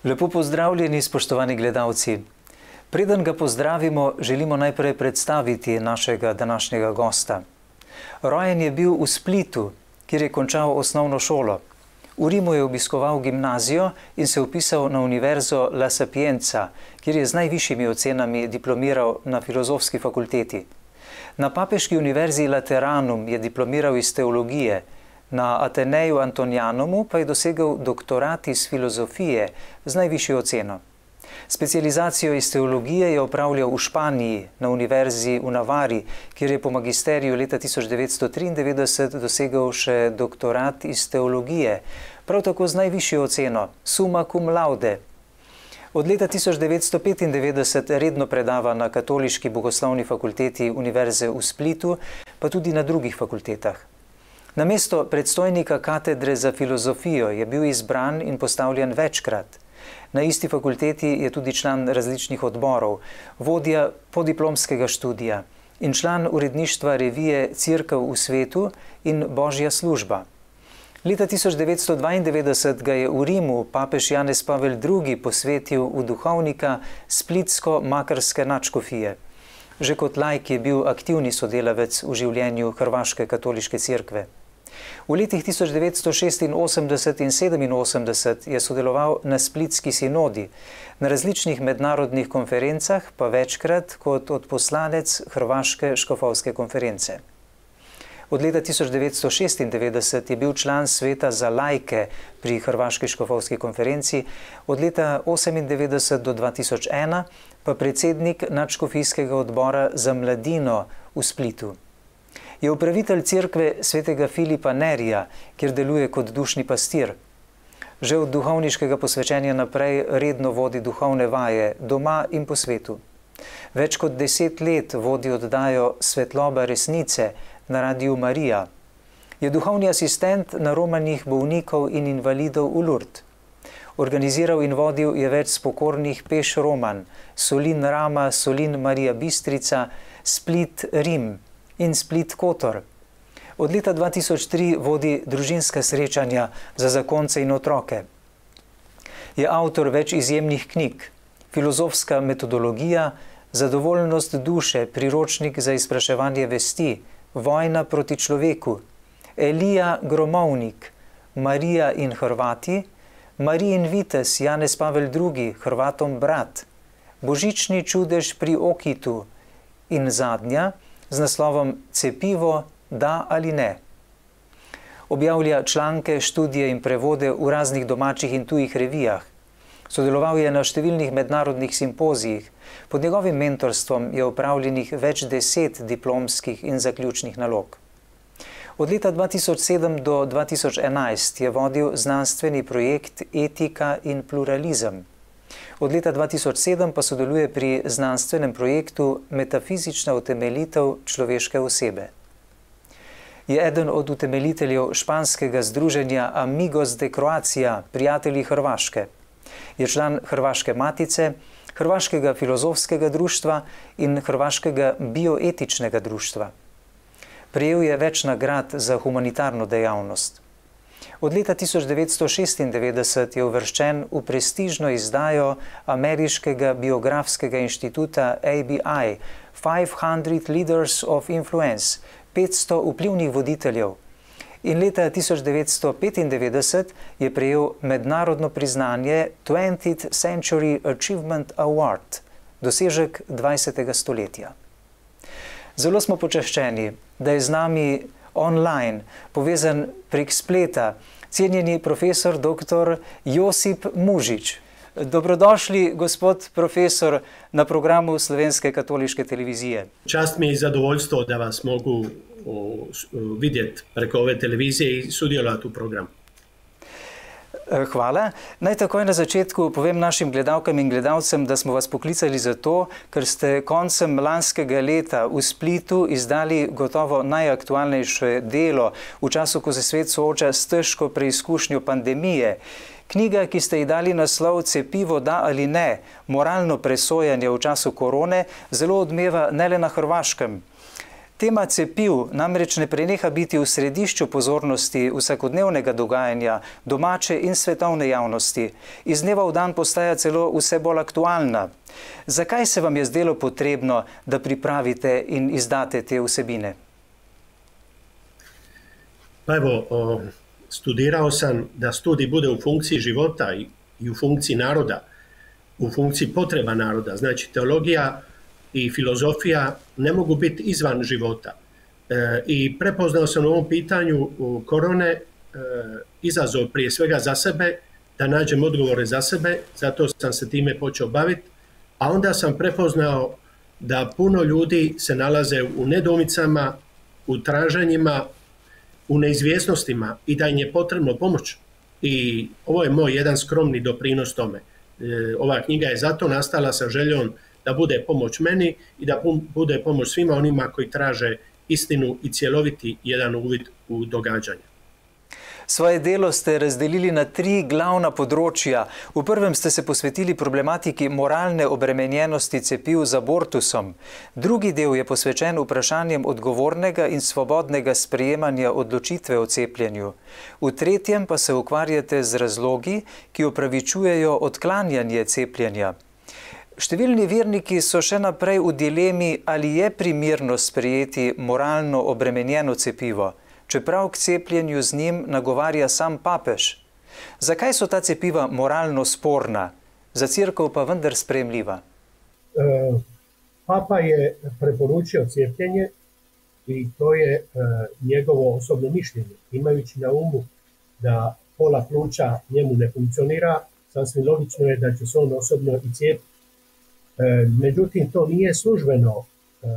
Lepo pozdravljeni, spoštovani gledalci. Preden ga pozdravimo, želimo najprej predstaviti našega današnjega gosta. Rojen je bil v Splitu, kjer je končal osnovno šolo. V Rimu je obiskoval gimnazijo in se vpisal na Univerzo La Sapienza, kjer je z najvišjimi ocenami diplomiral na Filozofski fakulteti. Na Papeški univerzi Lateranum je diplomiral iz teologije, na Ateneju Antonianumu pa je dosegel doktorat iz filozofije z najvišjo oceno. Specializacijo iz teologije je opravljal v Španiji, na univerzi v Navari, kjer je po magisteriju leta 1993 dosegel še doktorat iz teologije, prav tako z najvišjo oceno, summa cum laude. Od leta 1995 redno predava na Katoliški bogoslovni fakulteti Univerze v Splitu, pa tudi na drugih fakultetah. Na mesto predstojnika katedre za filozofijo je bil izbran in postavljen večkrat. Na isti fakulteti je tudi član različnih odborov, vodja podiplomskega študija in član uredništva revije Cerkev v svetu in Božja služba. Leta 1992 ga je v Rimu papež Janez Pavel II. Posvetil v duhovnika splitsko-makarske nadškofije. Že kot laik je bil aktivni sodelavec v življenju Hrvaške katoliške cerkve. V letih 1986 in 1987 je sodeloval na splitski sinodi, na različnih mednarodnih konferencah pa večkrat kot odposlanec Hrvaške škofovske konference. Od leta 1996 je bil član sveta za laike pri Hrvaški škofovski konferenci, od leta 1998 do 2001 pa predsednik nadškofijskega odbora za mladino v Splitu. Je upravitelj cerkve svetega Filipa Nerija, kjer deluje kot dušni pastir. Že od duhovniškega posvečenja naprej redno vodi duhovne vaje doma in po svetu. Več kot 10 let vodi oddajo Svetloba resnice na Radiu Marija. Je duhovni asistent na romanjih bolnikov in invalidov v Lourdes. Organiziral in vodil je več spokornih peš roman Solin Rama, Solin Marija Bistrica, Split Rim in Split Kotor. Od leta 2003 vodi družinska srečanja za zakonce in otroke. Je avtor več izjemnih knjig: Filozofska metodologija, Zadovoljnost duše, priročnik za izpraševanje vesti, Vojna proti človeku, Elija Gromovnik, Marija in Hrvati, Marijin vitez Janez Pavel II. Hrvatom brat, Božični čudež pri Okitu in zadnja z naslovom Cepivo, da ali ne. Objavlja članke, študije in prevode v raznih domačih in tujih revijah. Sodeloval je na številnih mednarodnih simpozijih. Pod njegovim mentorstvom je opravljenih več 10 diplomskih in zaključnih nalog. Od leta 2007 do 2011 je vodil znanstveni projekt Etika in pluralizem. Od leta 2007 pa sodeluje pri znanstvenem projektu Metafizična utemeljitev človeške osebe. Je eden od utemeljiteljev španskega združenja Amigos de Croacia, prijatelji Hrvaške. Je član Hrvaške matice, Hrvaškega filozofskega društva in Hrvaškega bioetičnega društva. Prejel je več nagrad za humanitarno dejavnost. Od leta 1996 je uvrščen v prestižno izdajo Ameriškega biografskega inštituta ABI 500 Leaders of Influence, 500 vplivnih voditeljev. In leta 1995 je prejel mednarodno priznanje 20th Century Achievement Award, dosežek 20. stoletja. Zelo smo počaščeni, da je z nami online, povezan prek spleta, cenjeni profesor dr. Josip Mužič. Dobrodošli, gospod profesor, na programu Slovenske katoliške televizije. Čast mi je zadovoljstvo, da vas mogu vidjeti preko ove televizije i sudjelovati u programu. Hvala. Naj takoj na začetku povem našim gledalkam in gledalcem, da smo vas poklicali zato, ker ste koncem lanskega leta v Splitu izdali gotovo najaktualnejše delo v času, ko se svet sooča s težko preizkušnjo pandemije. Knjiga, ki ste ji dali naslov Cepivo, da ali ne, moralno presojanje v času korone, zelo odmeva ne le na Hrvaškem. Tema cepiv namreč ne preneha biti v središču pozornosti vsakodnevnega dogajanja domače in svetovne javnosti. Iz dneva v dan postaja celo vse bolj aktualna. Zakaj se vam je zdelo potrebno, da pripravite in izdate te vsebine? Pa evo, studirao sam da studij bude u funkciji života i u funkciji naroda, u funkciji potreba naroda. Znači, teologija i filozofija ne mogu biti izvan života. I prepoznao sam u ovom pitanju korone izazov prije svega za sebe, da nađem odgovore za sebe, zato sam se time počeo baviti, a onda sam prepoznao da puno ljudi se nalaze u nedoumicama, u traženjima, u neizvjesnostima i da im je potrebno pomoć. I ovo je moj jedan skromni doprinos tome. Ova knjiga je zato nastala sa željom da bude pomoć meni i da bude pomoć svima onima koji traže istinu i cjeloviti jedan uvid u događanje. Svoje delo ste razdelili na 3 glavna področja. V prvem ste se posvetili problematiki moralne obremenjenosti cepiv z abortusom. Drugi del je posvečen vprašanjem odgovornega in svobodnega sprejemanja odločitve o cepljenju. V tretjem pa se ukvarjate z razlogi, ki opravičujejo odklanjanje cepljenja. Številni verniki so še naprej v dilemi, ali je primerno sprejeti moralno obremenjeno cepivo, čeprav k cepljenju z njim nagovarja sam papež. Zakaj so ta cepiva moralno sporna, za cerkev pa vendar sprejemljiva? Papa je preporučio cijepljenje i to je njegovo osobno mišljenje. Imajući na umu da pola pluća njemu ne funkcionira, sasvim logično je da će se on osobno i cijepiti. Međutim, to nije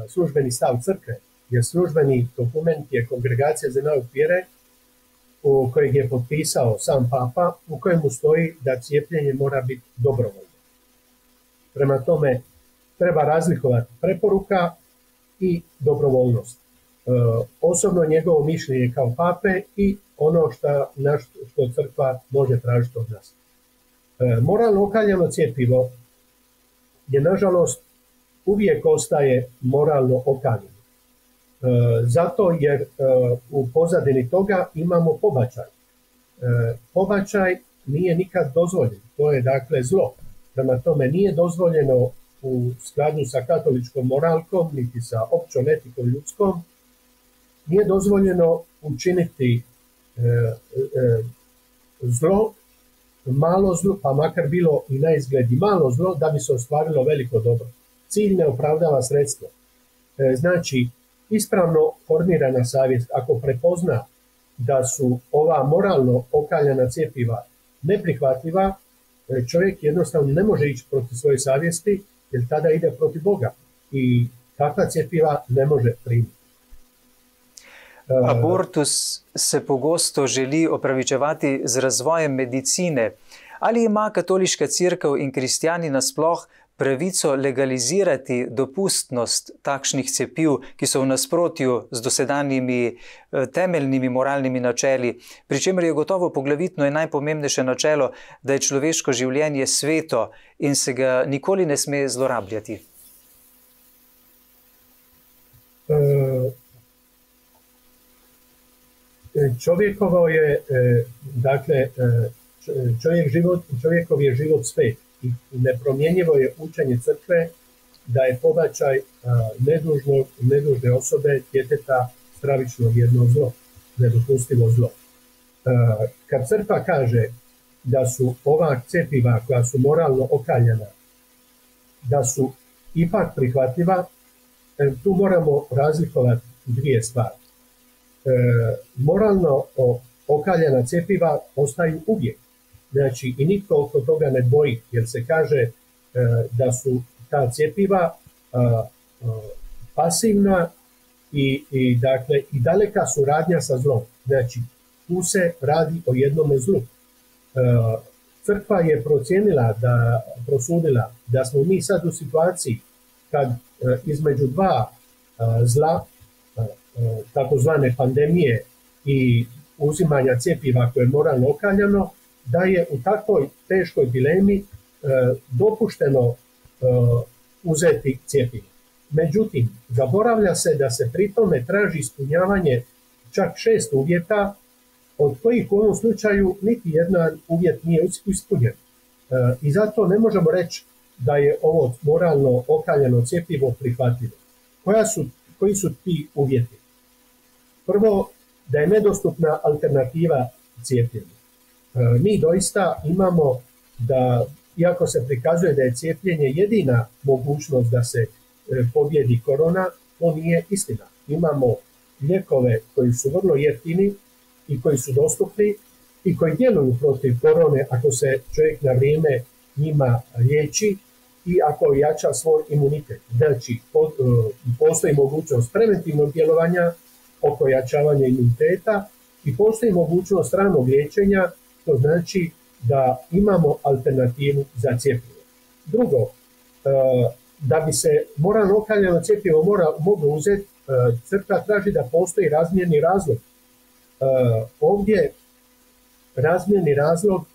službeni stav crkve, jer službeni dokument je Kongregacija za nauk vjere, u kojeg je potpisao sam papa, u kojemu stoji da cijepljenje mora biti dobrovoljno. Prema tome, treba razlikovati preporuka i dobrovoljnost. Osobno njegovo mišljenje kao pape i ono što crkva može tražiti od nas. Moralno okaljano cjepivo je, nažalost, uvijek ostaje moralno okaljeno. Zato jer u pozadini toga imamo pobačaj. Pobačaj nije nikad dozvoljen, to je dakle zlo. Prema tome nije dozvoljeno u skladu sa katoličkom moralkom, niti sa općom etikom ljudskom, nije dozvoljeno učiniti zlo, malo zlo, pa makar bilo i na izgled i malo zlo, da bi se ostvarilo veliko dobro. Cilj ne opravdava sredstvo. Znači, ispravno formirana savjest, ako prepozna da su ova moralno okaljana cjepiva neprihvatljiva, čovjek jednostavno ne može ići protiv svoje savjesti, jer tada ide protiv Boga i takva cjepiva ne može primiti. Abortus se pogosto želi opravičevati z razvojem medicine. Ali ima katoliška cerkev in kristjani nasploh pravico legalizirati dopustnost takšnih cepiv, ki so v nasprotju z dosedanjimi temeljnimi moralnimi načeli, pri čemer je gotovo poglavitno in najpomembnejše načelo, da je človeško življenje sveto in se ga nikoli ne sme zlorabljati? Čovjekov je život svet i nepromjenjivo je učenje crkve da je pobačaj nedužne osobe, djeteta, stravično jedno zlo, nedopustivo zlo. Kad crkva kaže da su ova cjepiva koja su moralno okaljena, da su ipak prihvatljiva, tu moramo razlikovati dvije stvari. Moralno okaljena cjepiva ostaju uvijek. Znači, i nitko oko toga ne boji, jer se kaže da su ta cjepiva pasivna i daleka suradnja sa zlom. Znači, tu se radi o jednome zlu. Crkva je prosudila da smo mi sad u situaciji kad između dva zla, takozvane pandemije i uzimanja cjepiva koje je moralno okaljano, da je u takvoj teškoj dilemi dopušteno uzeti cjepivo. Međutim, zaboravlja se da se pri tome traži ispunjavanje čak 6 uvjeta, od kojih u ovom slučaju niti jedan uvjet nije ispunjen. I zato ne možemo reći da je ovo moralno okaljeno cjepivo prihvatljivo. Koji su ti uvjeti? Prvo, da je nedostupna alternativa cijepljenju. Mi doista imamo da, iako se prikazuje da je cijepljenje jedina mogućnost da se pobjedi korona, to nije istina. Imamo lijekove koji su vrlo jeftini i koji su dostupni i koji djeluju protiv korone ako se čovjek na vrijeme njima liječi i ako jača svoj imunitet. Znači, postoji mogućnost preventivnog djelovanja oko jačavanja imuniteta i postoji mogućnost ranog liječenja, to znači da imamo alternativu za cjepivo. Drugo, da bi se moralno okaljeno cjepivo moglo uzeti, crkva traži da postoji razmjerni razlog. Ovdje razmjerni razlog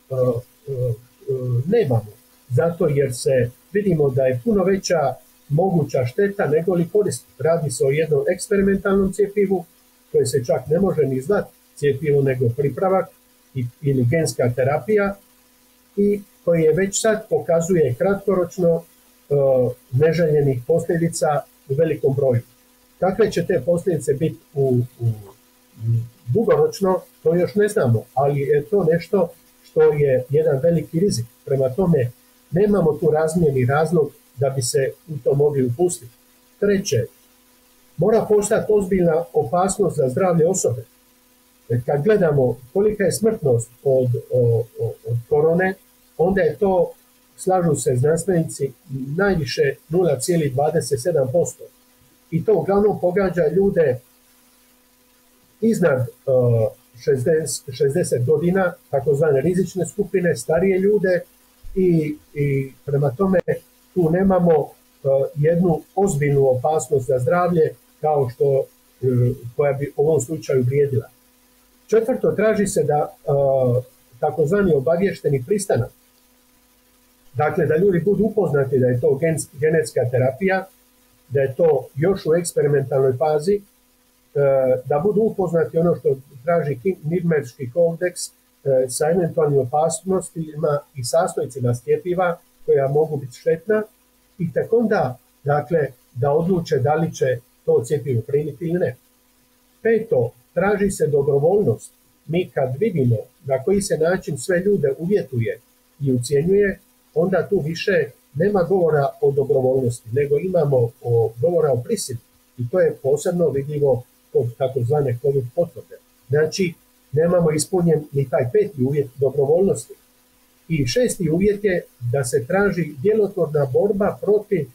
nemamo, zato jer se vidimo da je puno veća moguća šteta nego li korist. Radi se o jednom eksperimentalnom cjepivu koje se čak ne može ni zvati cjepivo nego pripravak ili genska terapija i koji je već sad pokazuje kratkoročno neželjenih posljedica u velikom broju. Kakve će te posljedice biti dugoročno, to još ne znamo, ali je to nešto što je jedan veliki rizik. Prema tome, nemamo tu razmjerni razlog da bi se u to mogli upustiti. Treće, mora postati ozbiljna opasnost za zdravlje osobe. Kad gledamo kolika je smrtnost od korone, onda je to, slažu se znanstvenici, najviše 0,27%. I to uglavnom pogađa ljude iznad 60 godina, takozvane rizične skupine, starije ljude i prema tome tu nemamo jednu ozbiljnu opasnost za zdravlje kao što koja bi u ovom slučaju vrijedila. Četvrto, traži se da takozvani obavješteni pristanak, dakle da ljudi budu upoznati da je to genetska terapija, da je to još u eksperimentalnoj fazi, da budu upoznati ono što traži Nirnberški kodeks sa eventualnim opasnostima i sastojcima cjepiva koja mogu biti štetna i tek onda, dakle, da odluče da li će to cjepivo primiti ili ne. Peto, traži se dobrovoljnost. Mi kad vidimo na koji se način sve ljude uvjetuje i ucjenjuje, onda tu više nema govora o dobrovoljnosti, nego imamo govora o prisili. I to je posebno vidljivo kod takozvane COVID potvrde. Znači, nemamo ispunjen ni taj 5. uvjet dobrovoljnosti. I 6. uvjet je da se traži djelotvorna borba protiv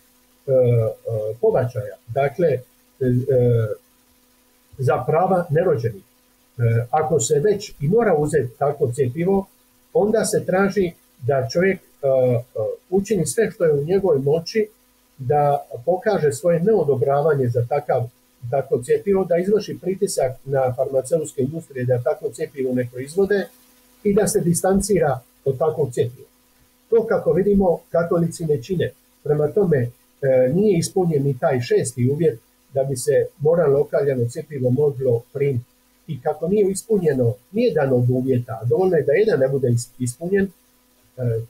pobačaja. Dakle, za prava nerođenih. Ako se već i mora uzeti takvo cjepivo, onda se traži da čovjek učini sve što je u njegovoj moći da pokaže svoje neodobravanje za takvo cjepivo, da izvrši pritisak na farmaceutske industrije da takvo cjepivo ne proizvode i da se distancira od takvog cjepiva. To, kako vidimo, katolici ne čine. Prema tome, nije ispunjen ni taj 6. uvjet da bi se moralno okaljeno cjepivo moglo primiti. I kako nije ispunjeno nijedan od uvjeta, dovoljno je da jedan ne bude ispunjen,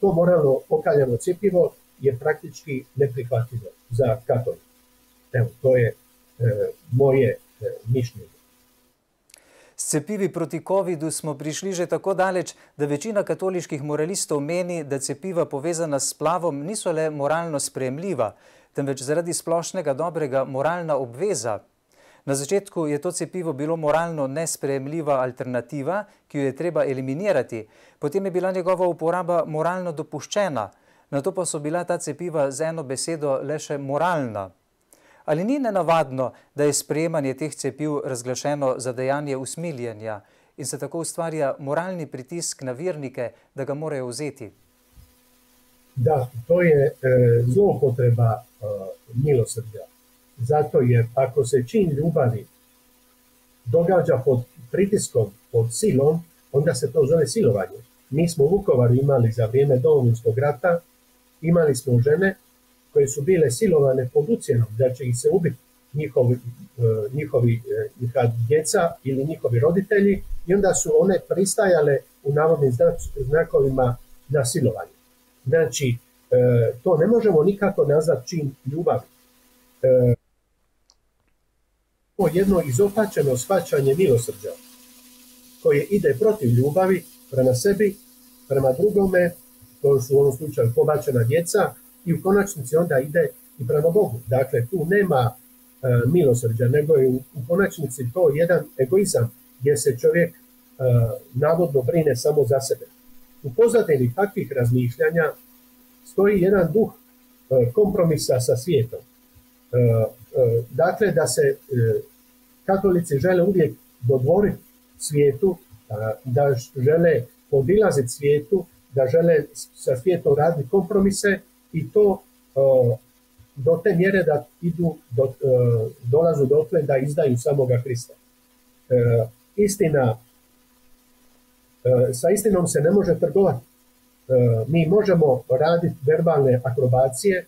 to moralno okaljeno cjepivo je praktički neprihvatljivo za katolike. Evo, to je moje mišljenje. S cepivi proti COVID-u smo prišli že tako daleč, da večina katoliških moralistov meni, da cepiva povezana s splavom niso le moralno sprejemljiva, temveč zaradi splošnega dobrega moralna obveza. Na začetku je to cepivo bilo moralno nesprejemljiva alternativa, ki jo je treba eliminirati. Potem je bila njegova uporaba moralno dopuščena. Nato pa so bila ta cepiva z eno besedo le še moralna. Ali ni nenavadno, da je sprejemanje teh cepiv razglašeno za dejanje usmiljenja in se tako ustvarja moralni pritisk na vernike, da ga morajo vzeti? Da, to je zloupotreba milosrđa. Zato jer ako se čin ljubavi događa pod pritiskom, pod silom, onda se to zove silovanje. Mi smo u Vukovaru imali za vrijeme Domovinskog rata, imali smo žene koje su bile silovane pod ucjenom da će ih se ubiti njihovi djeca ili njihovi roditelji, i onda su one pristajale u navodnim znakovima na silovanje. Znači, to ne možemo nikako nazvati čin ljubavi. To jedno izopačeno shvaćanje milosrđa koje ide protiv ljubavi prema sebi, prema drugome, to su u ovom slučaju pobačena djeca, i u konačnici onda ide i prema Bogu. Dakle, tu nema milosrđa, nego je u konačnici to jedan egoizam gdje se čovjek navodno brine samo za sebe. U pozadini takvih razmišljanja stoji jedan duh kompromisa sa svijetom. Dakle, da se katolici žele uvijek dodvoriti svijetu, da žele podilaziti svijetu, da žele sa svijetom raditi kompromise, i to do te mjere da dolazu dotle da izdaju samoga Krista. Sa istinom se ne može trgovati. Mi možemo raditi verbalne akrobacije,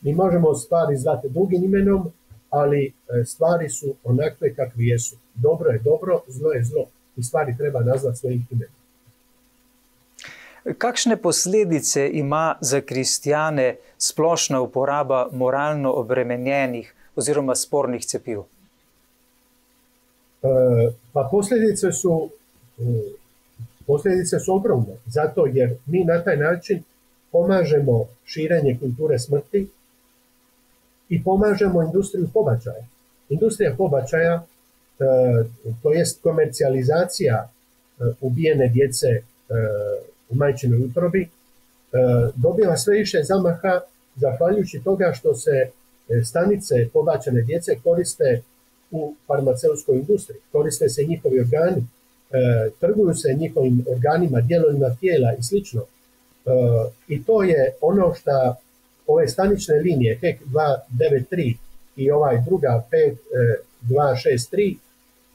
mi možemo stvari zvati drugim imenom, ali stvari su onakve kakve jesu. Dobro je dobro, zlo je zlo, i stvari treba nazvati svojim imenom. Kakšne posledice ima za kristjane splošna uporaba moralno obremenjenih oziroma spornih cepiv? Pa posljedice su ogromne, zato jer mi na taj način pomažemo širenje kulture smrti i pomažemo industriju pobačaja. Industrija pobačaja, to jest komercijalizacija ubijene djece u majčinoj utrobi, dobiva sve više zamaha zahvaljujući toga što se stanice pobačene djece koriste u farmaceutskoj industriji, koriste se njihovi organi, trguju se njihovim organima, dijelovima tijela i slično. I to je ono što ove stanične linije HEK 293 i druga 5263,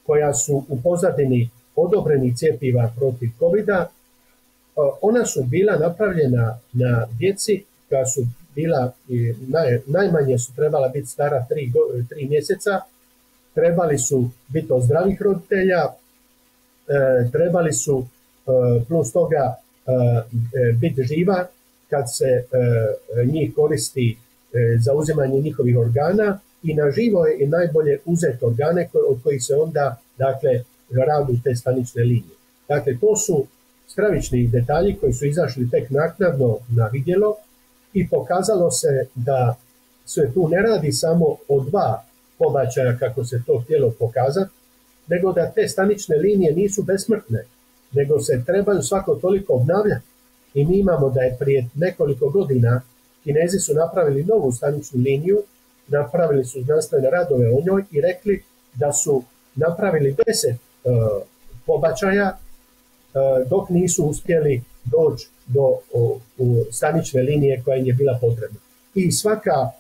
koja su u pozadini odobrenih cjepiva protiv COVID-a, ona su bila napravljena na djeci koja su bila, najmanje su trebala biti stara 3 mjeseca, trebali su biti od zdravih roditelja, trebali su plus toga biti živa kad se njih koristi za uzimanje njihovih organa, i na živo je i najbolje uzeti organe od kojih se onda, dakle, radu te stanične linije. Dakle, to su stravični detalji koji su izašli tek naknadno na vidjelo, i pokazalo se da se tu ne radi samo o 2 pobačaja kako se to htjelo pokazati, nego da te stanične linije nisu besmrtne, nego se trebaju svako toliko obnavljati. I mi imamo da je prije nekoliko godina Kinezi su napravili novu staničnu liniju, napravili su znanstvene radove o njoj i rekli da su napravili 10 pobačaja dok nisu uspjeli doći do stanične linije koja im je bila potrebna. I svaka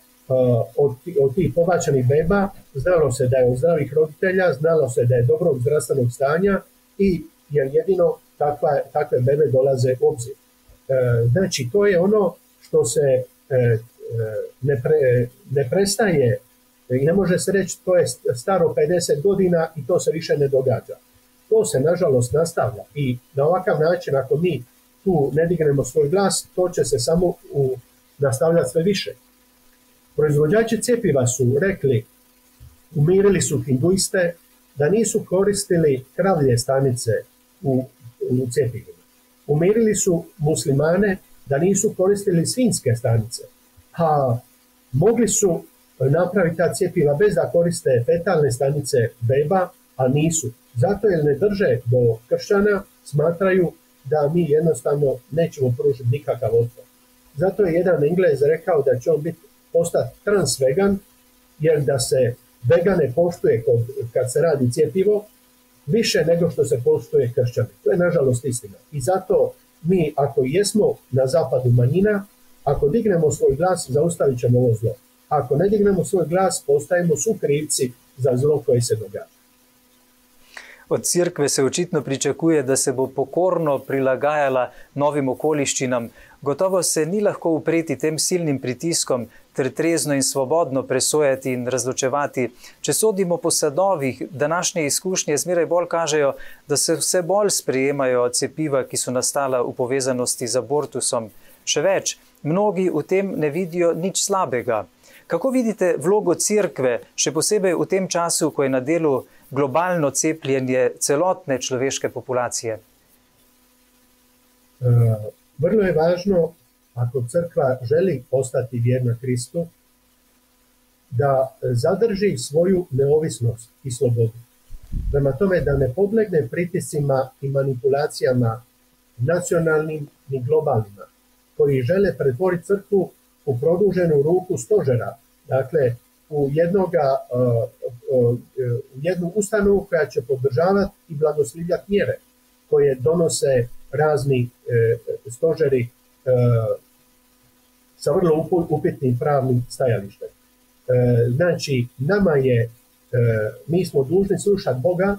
od tih pobačanih beba znalo se da je od zdravih roditelja, znalo se da je dobrog zdravstvenog stanja, i jer jedino takve bebe dolaze u obzir. Znači, to je ono što se ne prestaje i ne može se reći to je staro 50 godina i to se više ne događa. To se nažalost nastavlja, i na ovakav način ako mi tu ne dignemo svoj glas, to će se samo nastavljati sve više. Proizvođači cjepiva su rekli, umirili su hinduiste da nisu koristili kravlje stanice u cjepivima. Umirili su muslimane da nisu koristili svinjske stanice. A mogli su napraviti ta cjepiva bez da koriste fetalne stanice beba, a nisu. Zato jer ne drže do kršćana, smatraju da mi jednostavno nećemo pružiti nikakav otpor. Zato je jedan Englez rekao da će on postati transvegan, jer da se vegane poštuje kad se radi cjepivo više nego što se poštuje kršćane. To je nažalost istina. I zato mi, ako jesmo na zapadu manjina, ako dignemo svoj glas, zaustavit ćemo ovo zlo. Ako ne dignemo svoj glas, postajemo sukrivci za zlo koje se događa. Od cerkve se očitno pričakuje, da se bo pokorno prilagajala novim okoliščinam. Gotovo se ni lahko upreti tem silnim pritiskom ter trezno in svobodno presojati in razločevati. Če sodimo po sadovih, današnje izkušnje zmeraj bolj kažejo, da se vse bolj sprejemajo cepiva, ki so nastala v povezanosti z abortusom. Še več, mnogi v tem ne vidijo nič slabega. Kako vidite vlogo cerkve, še posebej v tem času, ko je na delu globalno cepljenje celotne človeške populacije? Vrlo je važno, ako crkva želi ostati vjerna Kristu, da zadrži svoju neovisnost i slobodu. Prema tome da ne podlegne pritiscima i manipulacijama nacionalnim ni globalnima, koji žele pretvoriti crkvu u produženu ruku stožera, dakle u jednu ustanovu koja će podržavati i blagoslivljati mjere koje donose razni stožeri sa vrlo upitnim pravnim stajalištem. Znači, mi smo dužni slušati Boga,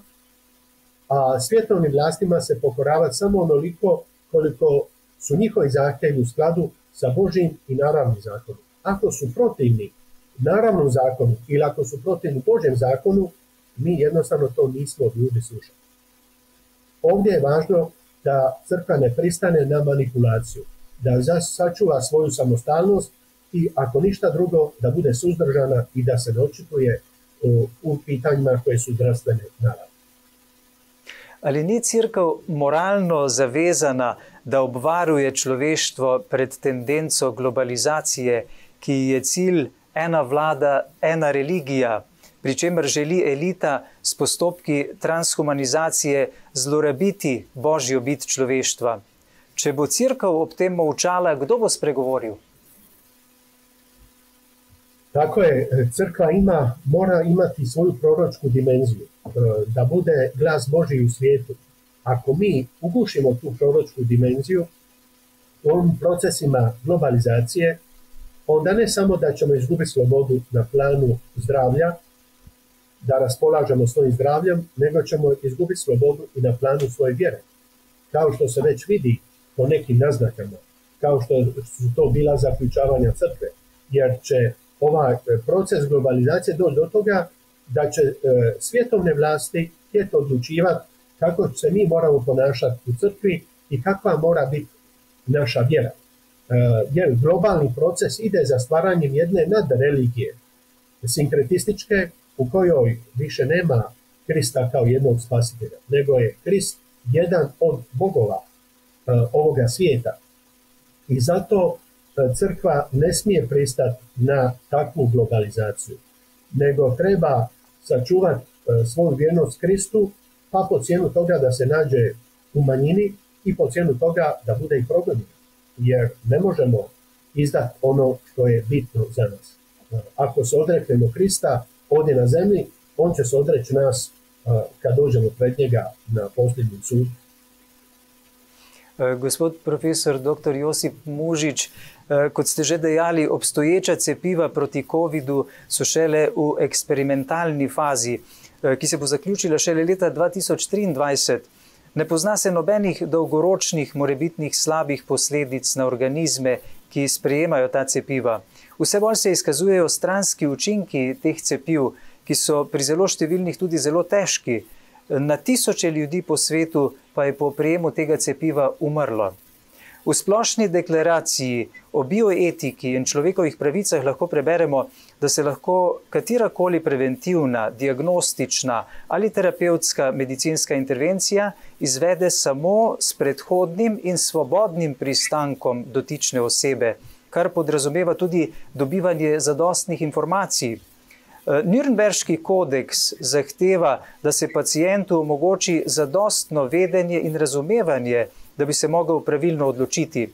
a svjetovnim vlastima se pokoravati samo onoliko koliko su njihovi zahtjevi u skladu sa Božjim i naravnim zakonom. Ako su protivni naravnom zakonu ili ako su protivni Božjem zakonu, mi jednostavno to nismo dužni slušati. Ovdje je važno da crkva ne pristane na manipulaciju, da sačuva svoju samostalnost i ako ništa drugo da bude suzdržana i da se ne očituje u pitanjima koje su zdravstvene naravi. Ali ni cerkev moralno zavezana, da obvaruje človeštvo pred tendenco globalizacije, ki je cilj ena vlada, ena religija, pri čemer želi elita s postopki transhumanizacije zlorabiti božjo bit človeštva? Če bo cerkev ob tem molčala, kdo bo spregovoril? Tako je, crkva mora imati svoju proročku dimenziju, da bude glas Božji u svijetu. Ako mi ugušimo tu proročku dimenziju u ovim procesima globalizacije, onda ne samo da ćemo izgubiti slobodu na planu zdravlja, da raspolažemo svojim zdravljem, nego ćemo izgubiti slobodu i na planu svoje vjere. Kao što se već vidi po nekim naznakama, kao što su to bila zaključavanja crkve, jer će ovaj proces globalizacije doći do toga da će svjetovne vlasti htjeti odlučivati kako se mi moramo ponašati u crkvi i kakva mora biti naša vjera. Jer globalni proces ide za stvaranjem jedne nadreligije, sinkretističke, u kojoj više nema Krista kao jednog spasitelja, nego je Krist jedan od bogova ovoga svijeta. I zato crkva ne smije pristati na takvu globalizaciju, nego treba sačuvati svoju vjernost Kristu, pa po cijenu toga da se nađe u manjini i po cijenu toga da bude i progonjen. Jer ne možemo izdati ono što je bitno za nas. Ako se odreknemo Krista ovdje na zemlji, on će se odreći nas kad dođemo pred njega na posljednjem sudu. Gospod profesor dr. Josip Mužič, kot ste že dejali, obstoječa cepiva proti COVID-u so šele v eksperimentalni fazi, ki se bo zaključila šele leta 2023. Ne pozna se nobenih dolgoročnih morebitnih slabih posledic na organizme, ki sprejemajo ta cepiva. Vse bolj se izkazujejo stranski učinki teh cepiv, ki so pri zelo številnih tudi zelo težki. Na tisoče ljudi po svetu pa je po prejemu tega cepiva umrlo. V splošni deklaraciji o bioetiki in človekovih pravicah lahko preberemo, da se lahko katerakoli preventivna, diagnostična ali terapevtska medicinska intervencija izvede samo s predhodnim in svobodnim pristankom dotične osebe, kar podrazumeva tudi dobivanje zadostnih informacij. Nürnberški kodeks zahteva, da se pacientu omogoči zadostno vedenje in razumevanje, da bi se mogel pravilno odločiti.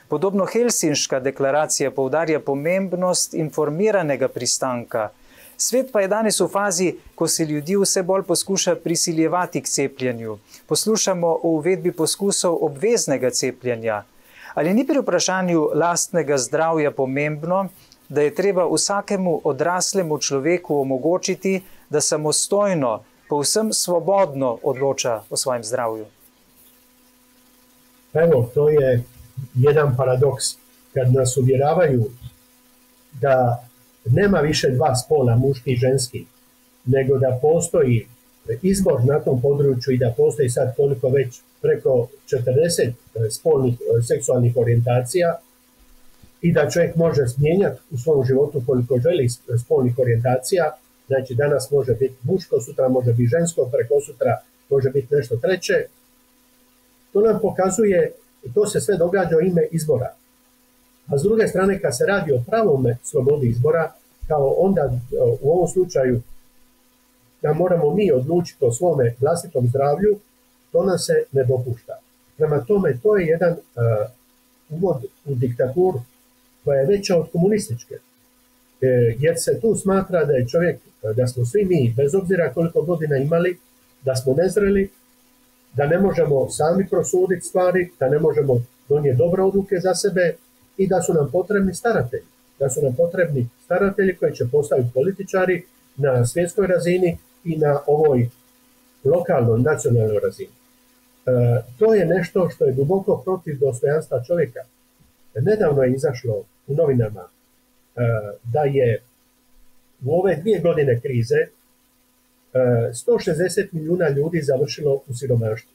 Podobno Helsinška deklaracija poudarja pomembnost informiranega pristanka. Svet pa je danes v fazi, ko se ljudi vse bolj poskuša prisiljevati k cepljenju. Poslušamo o uvedbi poskusov obveznega cepljenja. Ali ni pri vprašanju lastnega zdravja pomembno, da je treba vsakemu odraslemu človeku omogočiti, da samostojno, povsem svobodno odloča o svojem zdravju? Evo, to je jedan paradoks. Kad nas uvjeravaju da nema više dva spola, muški i ženski, nego da postoji izbor na tom području i da postoji sad koliko već preko 40 spolnih seksualnih orijentacija i da čovjek može mijenjati u svom životu koliko želi spolnih orijentacija. Znači danas može biti muško, sutra može biti žensko, preko sutra može biti nešto treće. To nam pokazuje, to se sve događa u ime izbora. A s druge strane, kad se radi o pravome slobodi izbora, kao onda u ovom slučaju da moramo mi odlučiti o svome vlastitom zdravlju, to nam se ne dopušta. Prema tome, to je jedan uvod u diktaturu koja je veća od komunističke. Jer se tu smatra da je čovjek, da smo svi mi, bez obzira koliko godina imali, da smo nezreli, da ne možemo sami prosuditi stvari, da ne možemo donijeti dobre odluke za sebe i da su nam potrebni staratelji. Da su nam potrebni staratelji koji će postaviti političari na svjetskoj razini i na ovoj lokalnoj, nacionalnoj razini. To je nešto što je duboko protiv dostojanstva čovjeka. Nedavno je izašlo u novinama da je u ove 2 godine krize 160 milijuna ljudi završilo u siromaštvu,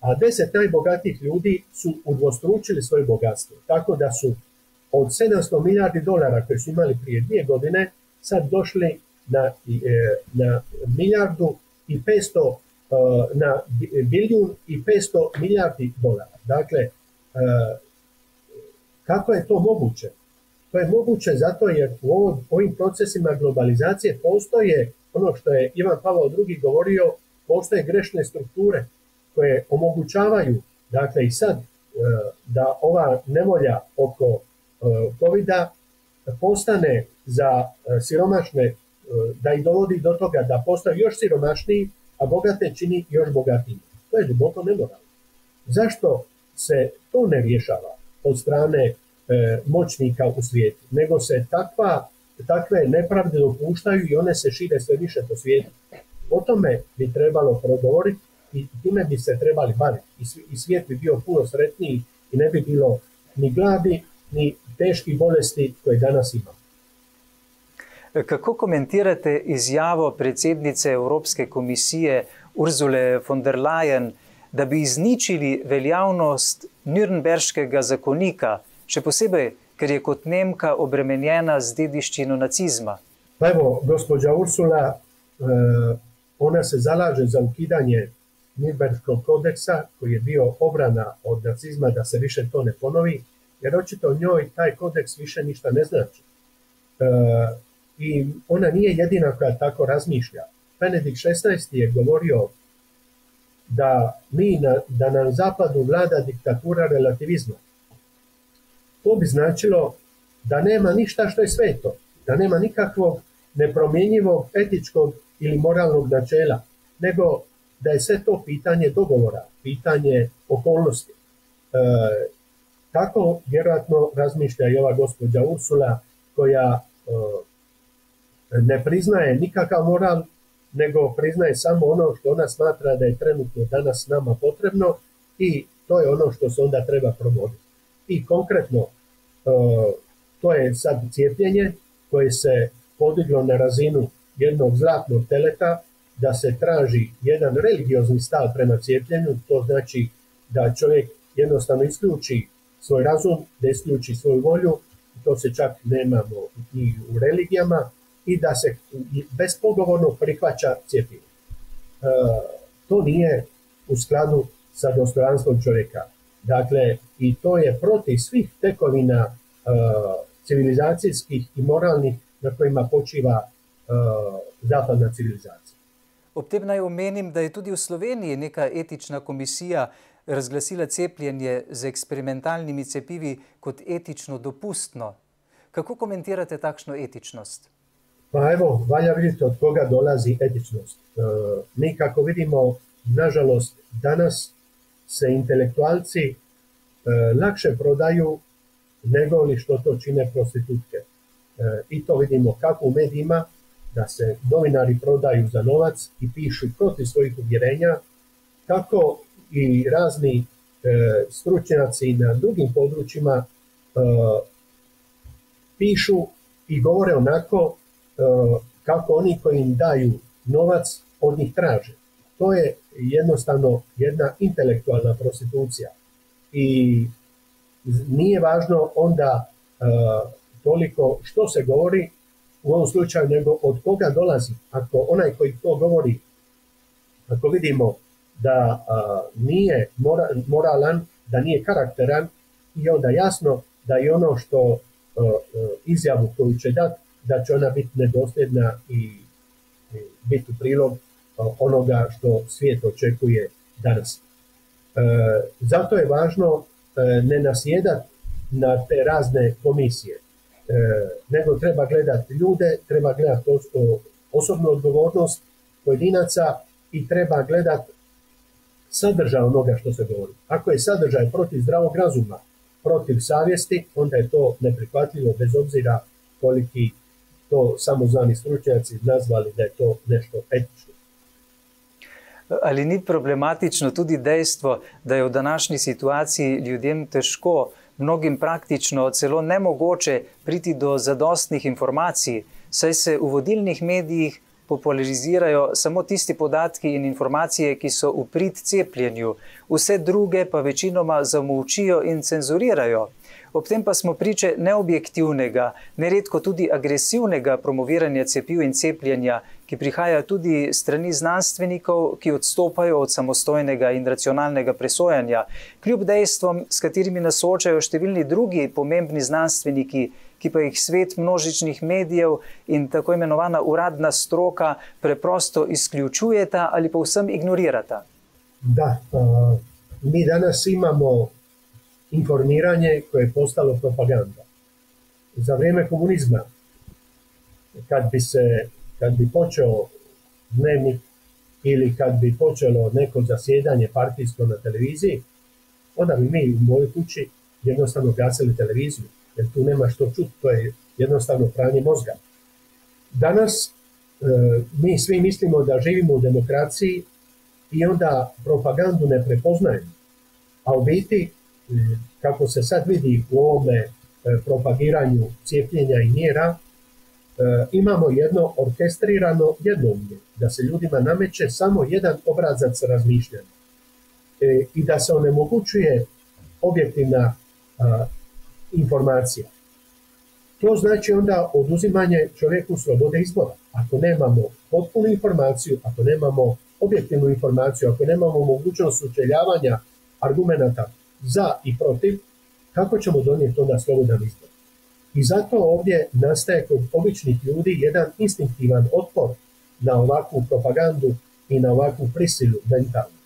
a 10 najbogatijih ljudi su udvostručili svoje bogatstvo, tako da su od 700 milijardi dolara koje su imali prije 2 godine sad došli na milijardu i 500 na bilijun i 500 milijardi dolara. Dakle, kako je to moguće? To je moguće zato jer u ovim procesima globalizacije postoje ono što je Ivan Pavao II govorio, postoje grešne strukture koje omogućavaju, dakle i sad, da ova nevolja oko COVID-a postane za siromašne, da ih dovodi do toga da postaju još siromašniji, a bogate čini još bogatiji. To je duboko nemoralno. Zašto se to ne rješava od strane moćnika u svijetu, nego se takve nepravde dopuštaju i one se šire sve više po svijetu. O tome bi trebalo progovoriti i time bi se trebali baviti. I svijet bi bio puno sretniji i ne bi bilo ni gladi, ni teških bolesti koje danas imamo. Kako komentirate izjavo predsednice Evropske komisije Ursule von der Leyen, da bi izničili veljavnost Nürnberškega zakonika, še posebej, ker je kot Nemka obremenjena z dediščino nacizma? Pa evo, gospođa Ursula, ona se zalaže za ukidanje Nürnberškog kodeksa, koji je bio obrana od nacizma da se više to ne ponovi, jer očito njoj taj kodeks više ništa ne znači. I ona nije jedina koja tako razmišlja. Benedikt XVI. Je govorio da na zapadu vlada diktatura relativizma. To bi značilo da nema ništa što je sveto, da nema nikakvog nepromjenjivog etičkog ili moralnog načela, nego da je sve to pitanje dogovora, pitanje okolnosti. Tako vjerojatno razmišlja i ova gospođa Ursula, koja ne priznaje nikakav moral, nego priznaje samo ono što ona smatra da je trenutno danas nama potrebno i to je ono što se onda treba provoditi. I konkretno, to je sad cijepljenje koje se podiglo na razinu jednog zlatnog teleta, da se traži jedan religiozni stav prema cijepljenju, to znači da čovjek jednostavno isključi svoj razum, da isključi svoju volju, to se čak nemamo i u religijama, i da se bespogovorno prihvaća cijepljenje. To nije u skladu sa dostojanstvom čovjeka. Dakle, i to je protiv svih tekovina civilizacijskih i moralnih na kojima počiva zapadna civilizacija. Ob tem naj omenim, da je tudi v Sloveniji neka etična komisija razglasila cepljenje z eksperimentalnimi cepivi kot etično dopustno. Kako komentirate takšno etičnost? Pa evo, valja vidjeti od koga dolazi etičnost. Mi kako vidimo, nažalost, danas se intelektualci lakše prodaju nego li što to čine prostitutke. I to vidimo kako u medijima, da se novinari prodaju za novac i pišu protiv svojih uvjerenja, kako i razni stručnjaci na drugim područjima pišu i govore onako kako oni koji im daju novac od njih traže. To je jednostavno jedna intelektualna prostitucija i nije važno onda toliko što se govori u ovom slučaju, nego od koga dolazi. Ako onaj koji to govori, ako vidimo da nije moralan, da nije karakteran, i onda jasno da i ono što izjavu koju će dati, da će ona biti nedosljedna i biti u prilog onoga što svijet očekuje danas. Zato je važno ne nasjedati na te razne komisije, nego treba gledati ljude, treba gledati osobnu odgovornost pojedinaca i treba gledati sadržaj onoga što se govori. Ako je sadržaj protiv zdravog razuma, protiv savjesti, onda je to neprihvatljivo, bez obzira koliki to samozvani stručnjaci nazvali da je to nešto etično. Ali ni problematično tudi dejstvo, da je v današnji situaciji ljudem težko, mnogim praktično celo nemogoče priti do zadostnih informacij, saj se v vodilnih medijih popularizirajo samo tisti podatki in informacije, ki so v prid cepljenju, vse druge pa večinoma zamolčijo in cenzurirajo. Ob tem pa smo priče neobjektivnega, neredko tudi agresivnega promoviranja cepiv in cepljenja, ki prihaja tudi strani znanstvenikov, ki odstopajo od samostojnega in racionalnega presojanja, kljub dejstvom, s katerimi nas soočajo številni drugi pomembni znanstveniki, ki pa jih svet množičnih medijev in tako imenovana uradna stroka preprosto izključujeta ali povsem ignorirata. Da, mi danas imamo informiranje koje je postalo propaganda. Za vrijeme komunizma, kad bi počeo dnevnik ili kad bi počelo neko zasjedanje partijsko na televiziji, onda bi mi u mojoj kući jednostavno gasili televiziju, jer tu nema što čuti, to je jednostavno pranje mozga. Danas mi svi mislimo da živimo u demokraciji i onda propagandu ne prepoznajemo, a u biti, kako se sad vidi u ovome propagiranju cijepljenja i mjera, imamo jedno orkestrirano jednoumlje, da se ljudima nameće samo jedan obrazac razmišljanja i da se onemogućuje objektivna informacija. To znači onda oduzimanje čovjeku slobode izbora. Ako nemamo potpunu informaciju, ako nemamo objektivnu informaciju, ako nemamo mogućnost sučeljavanja argumenata za i protiv, kako ćemo donijeti onda slobodan izbor? I zato ovdje nastaje kod običnih ljudi jedan instinktivan otpor na ovakvu propagandu i na ovakvu prisilu mentalnu.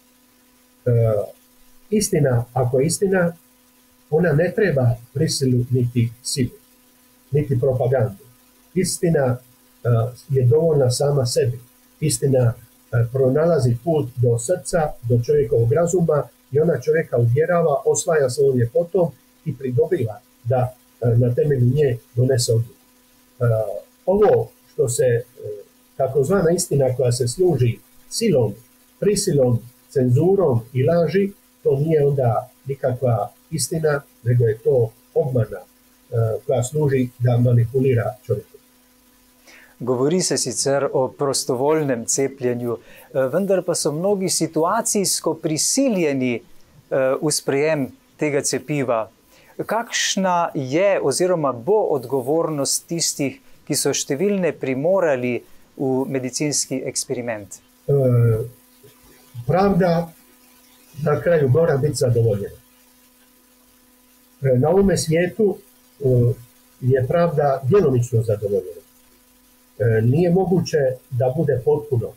Istina, ako je istina, ona ne treba prisilu niti silu, niti propagandu. Istina je dovoljna sama sebi. Istina pronalazi put do srca, do čovjekovog razuma i ona čovjeka uvjerava, osvaja svojom ljepotom i pridobiva da na temelju nje donese odluku. Ovo što se, takozvana istina koja se služi silom, prisilom, cenzurom i laži, to nije onda nikakva istina, nego je to obmana koja služi da manipulira čovjekom. Govori se sicer o prostovoljnem cepljenju, vendar pa so mnogi situacijsko prisiljeni v sprejem tega cepiva. Kakšna je oziroma bo odgovornost tistih, ki so številne primorali v medicinski eksperiment? Pravda na kraju mora biti zadovoljena. Na ovome svijetu je pravda djelomično zadovoljena. Nije moguće da bude potpuno.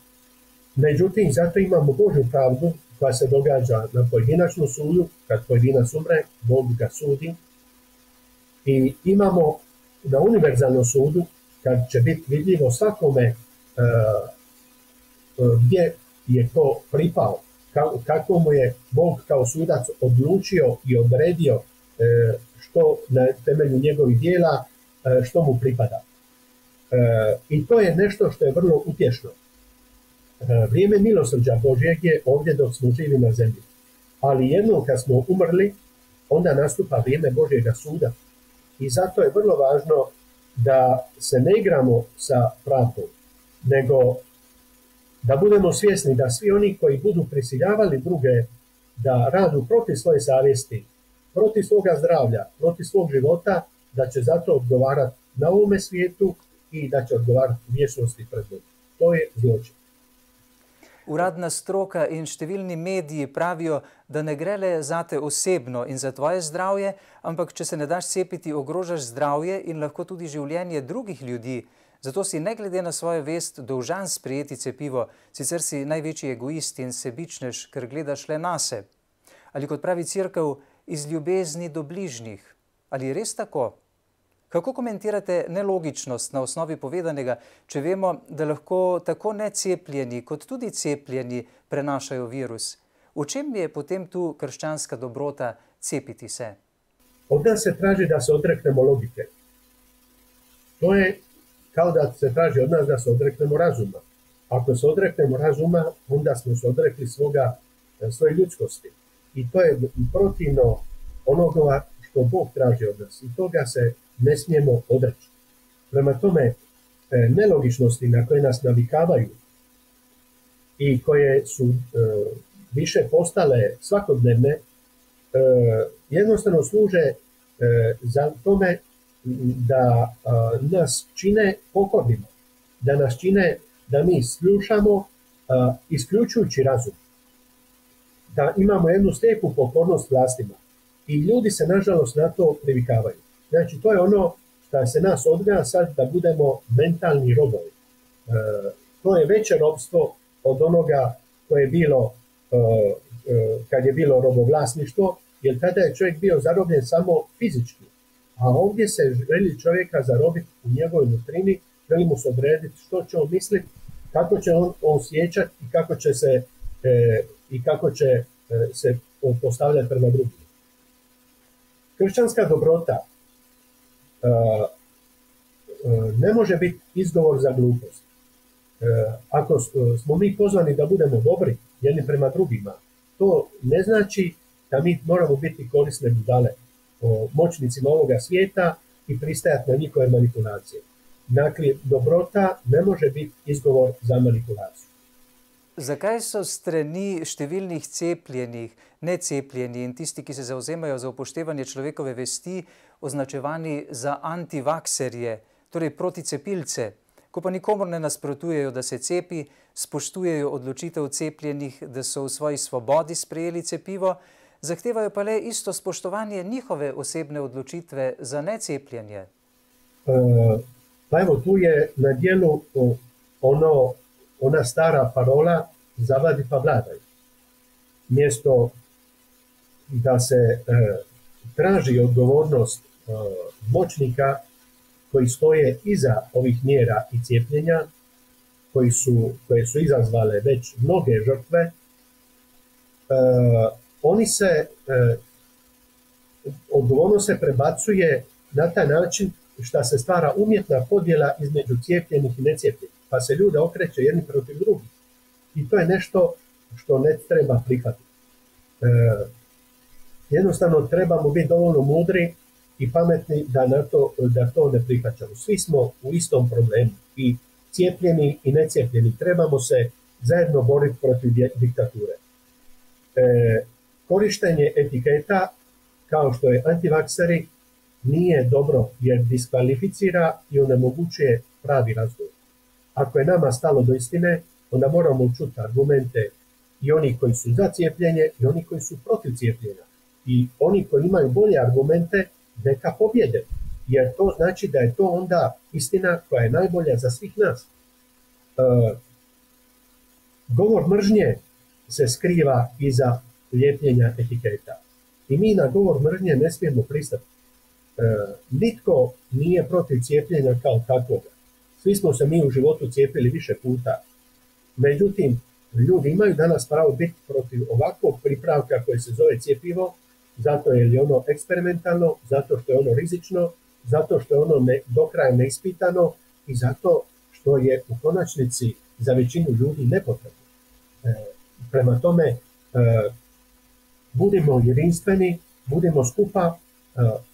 Međutim, zato imamo Božju pravdu koja se događa na pojedinačnom sudu, kad pojedinac umre, Bog ga sudi. I imamo na univerzalnom sudu, kad će biti vidljivo svakome gdje je ko pripao, kako mu je Bog kao sudac odlučio i odredio što na temelju njegovih djela, što mu pripada. I to je nešto što je vrlo utješno. Vrijeme milosrđa Božjeg je ovdje dok smo živi na zemlji. Ali jednom kad smo umrli, onda nastupa vrijeme Božjega suda. I zato je vrlo važno da se ne igramo sa pravdom, nego da budemo svjesni da svi oni koji budu prisiljavali druge da radu protiv svoje savjesti, protiv svoga zdravlja, protiv svog života, da će zato odgovarati na ovome svijetu i da će odgovarati u vječnosti pred Bogom. To je zločin. Uradna stroka in številni mediji pravijo, da ne gre le zate osebno in za tvoje zdravje, ampak če se ne daš cepiti, ogrožaš zdravje in lahko tudi življenje drugih ljudi. Zato si ne glede na svojo vest dolžan sprejeti cepivo, sicer si največji egoist in sebičnež, ker gledaš le nase. Ali kot pravi Cerkev, iz ljubezni do bližnjih. Ali je res tako? Kako komentirate nelogičnost na osnovi povedanega, če vemo, da lahko tako necepljeni kot tudi cepljeni prenašajo virus? V čem je potem tu krščanska dobrota cepiti se? Od nas se traži da se odreknemo logike. To je kao da se traži od nas da se odreknemo razuma. Ako se odreknemo razuma, onda smo se odrekli svoje ljudskosti. I to je protivno onoga što Bog traži od nas. I toga se ne smijemo odreći. Prema tome, nelogičnosti na koje nas navikavaju i koje su više postale svakodnevne, jednostavno služe za tome da nas čine pokornima, da nas čine da mi slušamo isključujući razum, da imamo jednu slijepu pokornost vlastima i ljudi se nažalost na to privikavaju. Znači, to je ono što se nas odgaja sad da budemo mentalni robovi. To je veće robstvo od onoga koje je bilo kad je bilo robovlasništvo, jer tada je čovjek bio zarobljen samo fizički. A ovdje se želi čovjeka zarobiti u njegovoj nutrini, želi mu se odrediti što će on misliti, kako će on osjećati i kako će se postavljati prema drugim. Kršćanska dobrota ne može biti izgovor za glupost. Ako smo mi pozvani da budemo dobri jedni prema drugima, to ne znači da mi moramo biti korisne budale o moćnicima ovoga svijeta i pristajati na njihove manipulacije. Dakle, dobrota ne može biti izgovor za manipulaciju. Zakaj so strani številnih cepljenih, necepljeni in tisti, ki se zauzemajo za upoštevanje človekove vesti, označevani za antivakserje, torej proticepilce, ko pa nikomor ne nasprotujejo, da se cepi, spoštujejo odločitev cepljenih, da so v svoji svobodi sprejeli cepivo, zahtevajo pa le isto spoštovanje njihove osebne odločitve za necepljenje? Pa evo, tu je na djelu ona stara parola zavadi pa vladaj. Mjesto da se traži odgovornost moćnika koji stoje iza ovih mjera i cijepljenja, koje su izazvale već mnoge žrtve, odgovornost se prebacuje na taj način što se stvara umjetna podjela između cijepljenih i necijepljenih, pa se ljude okreće jedni protiv drugih. I to je nešto što ne treba prihvatiti. Jednostavno trebamo biti dovoljno mudri i pametni da to ne prihvaćamo. Svi smo u istom problemu, i cijepljeni i necijepljeni. Trebamo se zajedno boriti protiv diktature. Korištenje etiketa kao što je antivakseri nije dobro jer diskvalificira i onemogućuje pravi razgovor. Ako je nama stalo do istine, onda moramo čuti argumente i oni koji su za cijepljenje i oni koji su protiv cijepljenja. I oni koji imaju bolje argumente, neka pobjede. Jer to znači da je to onda istina koja je najbolja za svih nas. Govor mržnje se skriva iza lijepljenja etiketa. I mi na govor mržnje ne smijemo pristati. Nitko nije protiv cijepljenja kao takvoga. Svi smo se mi u životu cijepili više puta. Međutim, ljudi imaju danas pravo biti protiv ovakvog pripravka koji se zove cjepivo, zato je ono eksperimentalno, zato što je ono rizično, zato što je ono do kraja neispitano i zato što je u konačnici za većinu ljudi nepotrebno. Prema tome, budimo jedinstveni, budimo skupa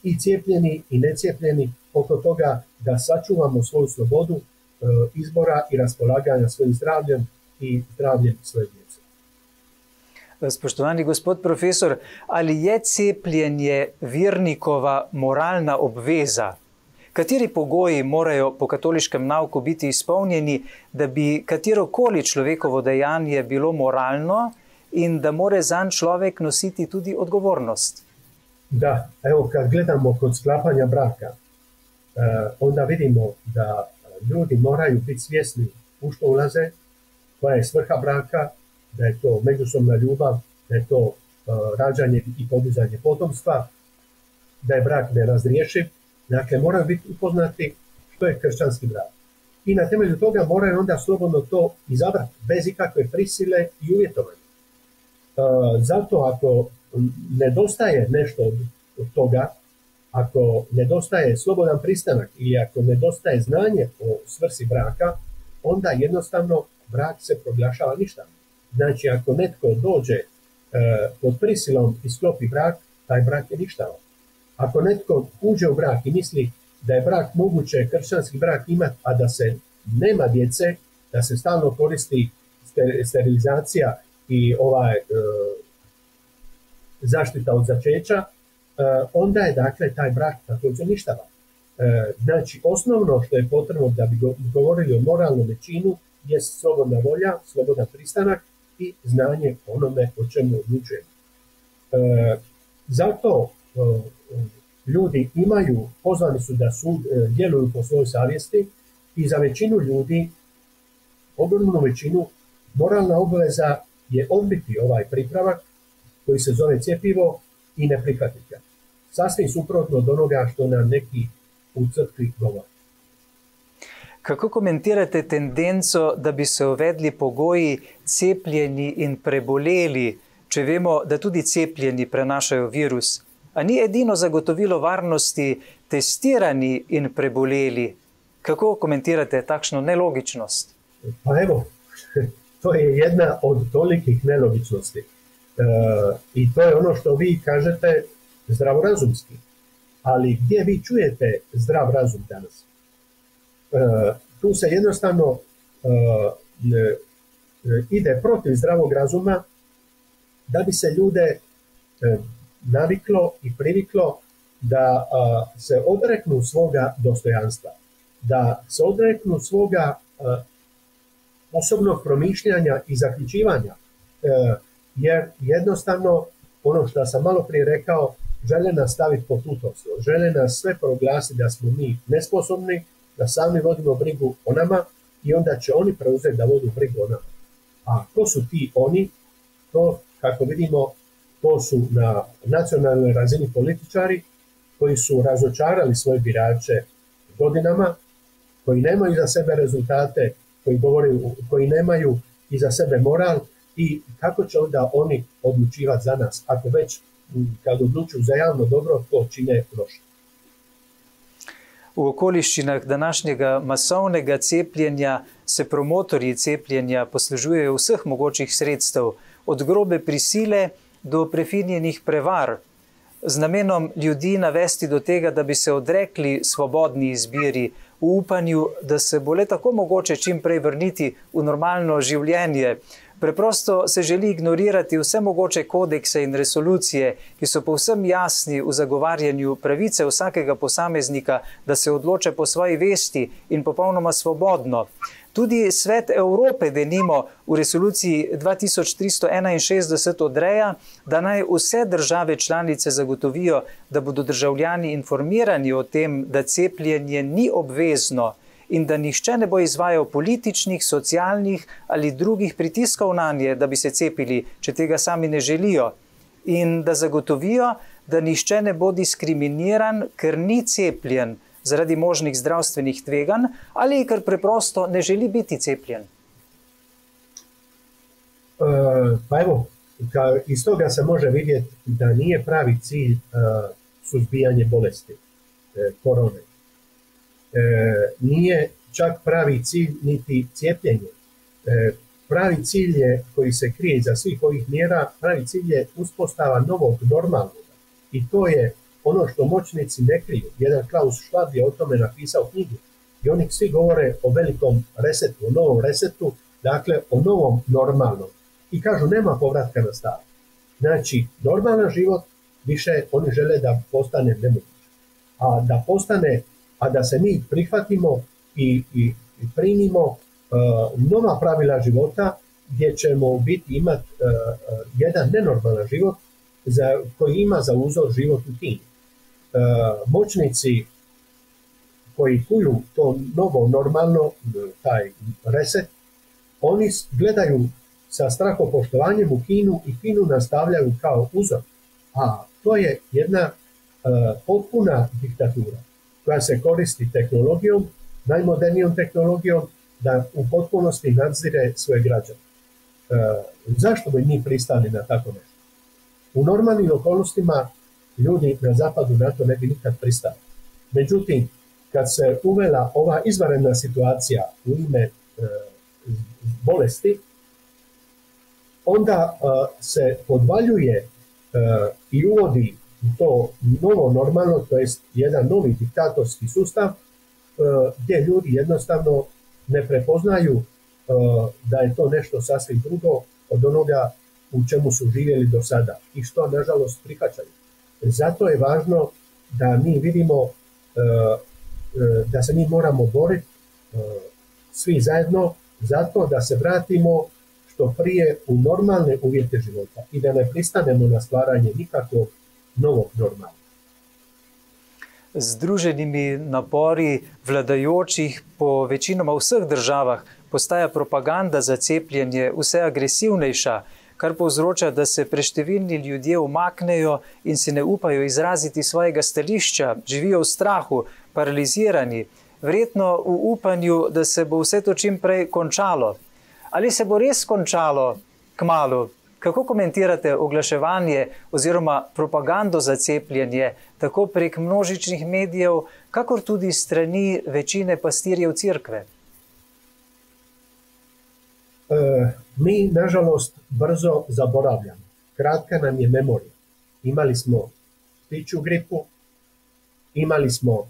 i cijepljeni i necijepljeni oko toga da sačuvamo svoju slobodu izbora i raspolaganja svojim zdravljem i zdravljem svoje djece. Spoštovani gospod profesor, ali je cepljenje vernikova moralna obveza? Kateri pogoji morajo po katoliškem nauku biti izpolnjeni, da bi katerokoli človekovo dejanje bilo moralno in da more zanj človek nositi tudi odgovornost? Da, evo kad gledamo kod sklapanja braka, onda vidimo da ljudi moraju biti svjesni u što ulaze, koja je svrha braka, da je to međusobna ljubav, da je to rađanje i podizanje potomstva, da je brak nerazriješiv. Dakle, moraju biti upoznati što je kršćanski brak. I na temelju toga moraju onda slobodno to izabrati, bez ikakve prisile i uvjetovanja. Zato ako nedostaje nešto od toga, ako nedostaje slobodan pristanak ili ako nedostaje znanje o svrsi braka, onda jednostavno brak se proglašava ništavnim. Znači, ako netko dođe pod prisilom i sklopi brak, taj brak je ništavan. Ako netko uđe u brak i misli da je brak moguće, kršćanski brak imati, a da se nema djece, da se stalno koristi sterilizacija i zaštita od začeća, onda je dakle taj brak također ništavan. Znači, osnovno što je potrebno da bi govorili o moralnom činu je slobodna volja, slobodan pristanak i znanje onome o čemu odlučujemo. Zato ljudi pozvani su da djeluju po svojoj savjesti i za većinu ljudi, ogromnu većinu, moralna obveza je odbiti ovaj pripravak koji se zove cjepivo i ne prihvatiti ga. Sasvim suprotno od onoga što nam neki u crkvi govore. Kako komentirate tendenco, da bi se uvedli pogoji cepljeni in preboleli, če vemo, da tudi cepljeni prenašajo virus? A ni edino zagotovilo varnosti testirani in preboleli? Kako komentirate takšno nelogičnost? Pa evo, to je jedna od tolikih nelogičnosti. I to je ono što vi kažete zdravorazumski. Ali gdje vi čujete zdrav razum danas? Tu se jednostavno ide protiv zdravog razuma da bi se ljude naviklo i priviklo da se odreknu svoga dostojanstva, da se odreknu svoga osobnog promišljanja i zaključivanja, jer jednostavno ono što sam malo prije rekao, žele nas staviti pod tutovstvo, žele nas sve proglasiti da smo mi nesposobni, da sami vodimo brigu o nama i onda će oni preuzeti da vodu brigu o nama. A ko su ti oni? To, kako vidimo, to su na nacionalnoj razini političari koji su razočarali svoje birače godinama, koji nemaju iza sebe rezultate, koji nemaju iza sebe moral i kako će onda oni odlučivati za nas, ako već kad odlučuju za javno dobro, to čine loše. V okoliščinah današnjega masovnega cepljenja se promotorji cepljenja poslužujejo vseh mogočih sredstev, od grobe prisile do prefinjenih prevar, z namenom ljudi navesti do tega, da bi se odrekli svobodni izbiri, v upanju, da se bo le tako mogoče čim prej vrniti v normalno življenje. Preprosto se želi ignorirati vse mogoče kodekse in resolucije, ki so povsem jasni v zagovarjanju pravice vsakega posameznika, da se odloča po svoji vesti in popolnoma svobodno. Tudi Svet Evrope, denimo, v resoluciji 2361 odreja, da naj vse države članice zagotovijo, da bodo državljani informirani o tem, da cepljenje ni obvezno in da nihče ne bo izvajal političnih, socialnih ali drugih pritiskov nanje, da bi se cepili, če tega sami ne želijo. In da zagotovijo, da nihče ne bo diskriminiran, ker ni cepljen zaradi možnih zdravstvenih tveganj ali ker preprosto ne želi biti cepljen. Pa evo, iz toga se može vidjeti da nije pravi cilj suzbijanje bolesti korone. Nije čak pravi cilj niti cijepljenje. Pravi cilj je, koji se krije iza svih ovih mjera, pravi cilj je uspostava novog normalnog. I to je ono što moćnici ne kriju. Jedan Klaus Schwab je o tome napisao knjigu. I oni svi govore o velikom resetu, o novom resetu, dakle o novom normalnom. I kažu nema povratka na staro. Znači, normalan život više oni žele da postane nemoguće. A da postane, a da se mi prihvatimo i primimo nova pravila života gdje ćemo u biti imati jedan nenormalan život koji ima za uzor život u Kini. Moćnici koji kuju to novo normalno, taj reset, oni gledaju sa strahopoštovanjem u Kinu i Kinu nastavljaju kao uzor. A to je jedna potpuna diktatura koja se koristi tehnologijom, najmodernijom tehnologijom, da u potpunosti nadzire svoje građane. Zašto bi mi pristali na tako nešto? U normalnim okolnostima ljudi na zapadu na to ne bi nikad pristali. Međutim, kad se uvela ova izvanredna situacija u ime bolesti, onda se podvaljuje i uvodi to novo normalno, to jest jedan novi diktatorski sustav gdje ljudi jednostavno ne prepoznaju da je to nešto sasvim drugo od onoga u čemu su živjeli do sada i što nažalost prihvaćaju. Zato je važno da mi vidimo da se mi moramo boriti svi zajedno zato da se vratimo što prije u normalne uvjete života i da ne pristanemo na stvaranje nikakvog novog normalnog. Združenimi napori vladajočih po večinoma vseh državah postaja propaganda za cepljenje vse agresivnejša, kar povzroča, da se preštevilni ljudje umaknejo in si ne upajo izraziti svojega stališča, živijo v strahu, paralizirani, verjetno v upanju, da se bo vse to čim prej končalo. Ali se bo res končalo kmalu? Kako komentirate oglaševanje oziroma propagando za cepljenje tako prek množičnih medijev, kakor tudi strani večine pastirjev cerkve? Mi, nažalost, brzo zaboravljamo. Kratka nam je memorija. Imali smo ptičju gripu, imali smo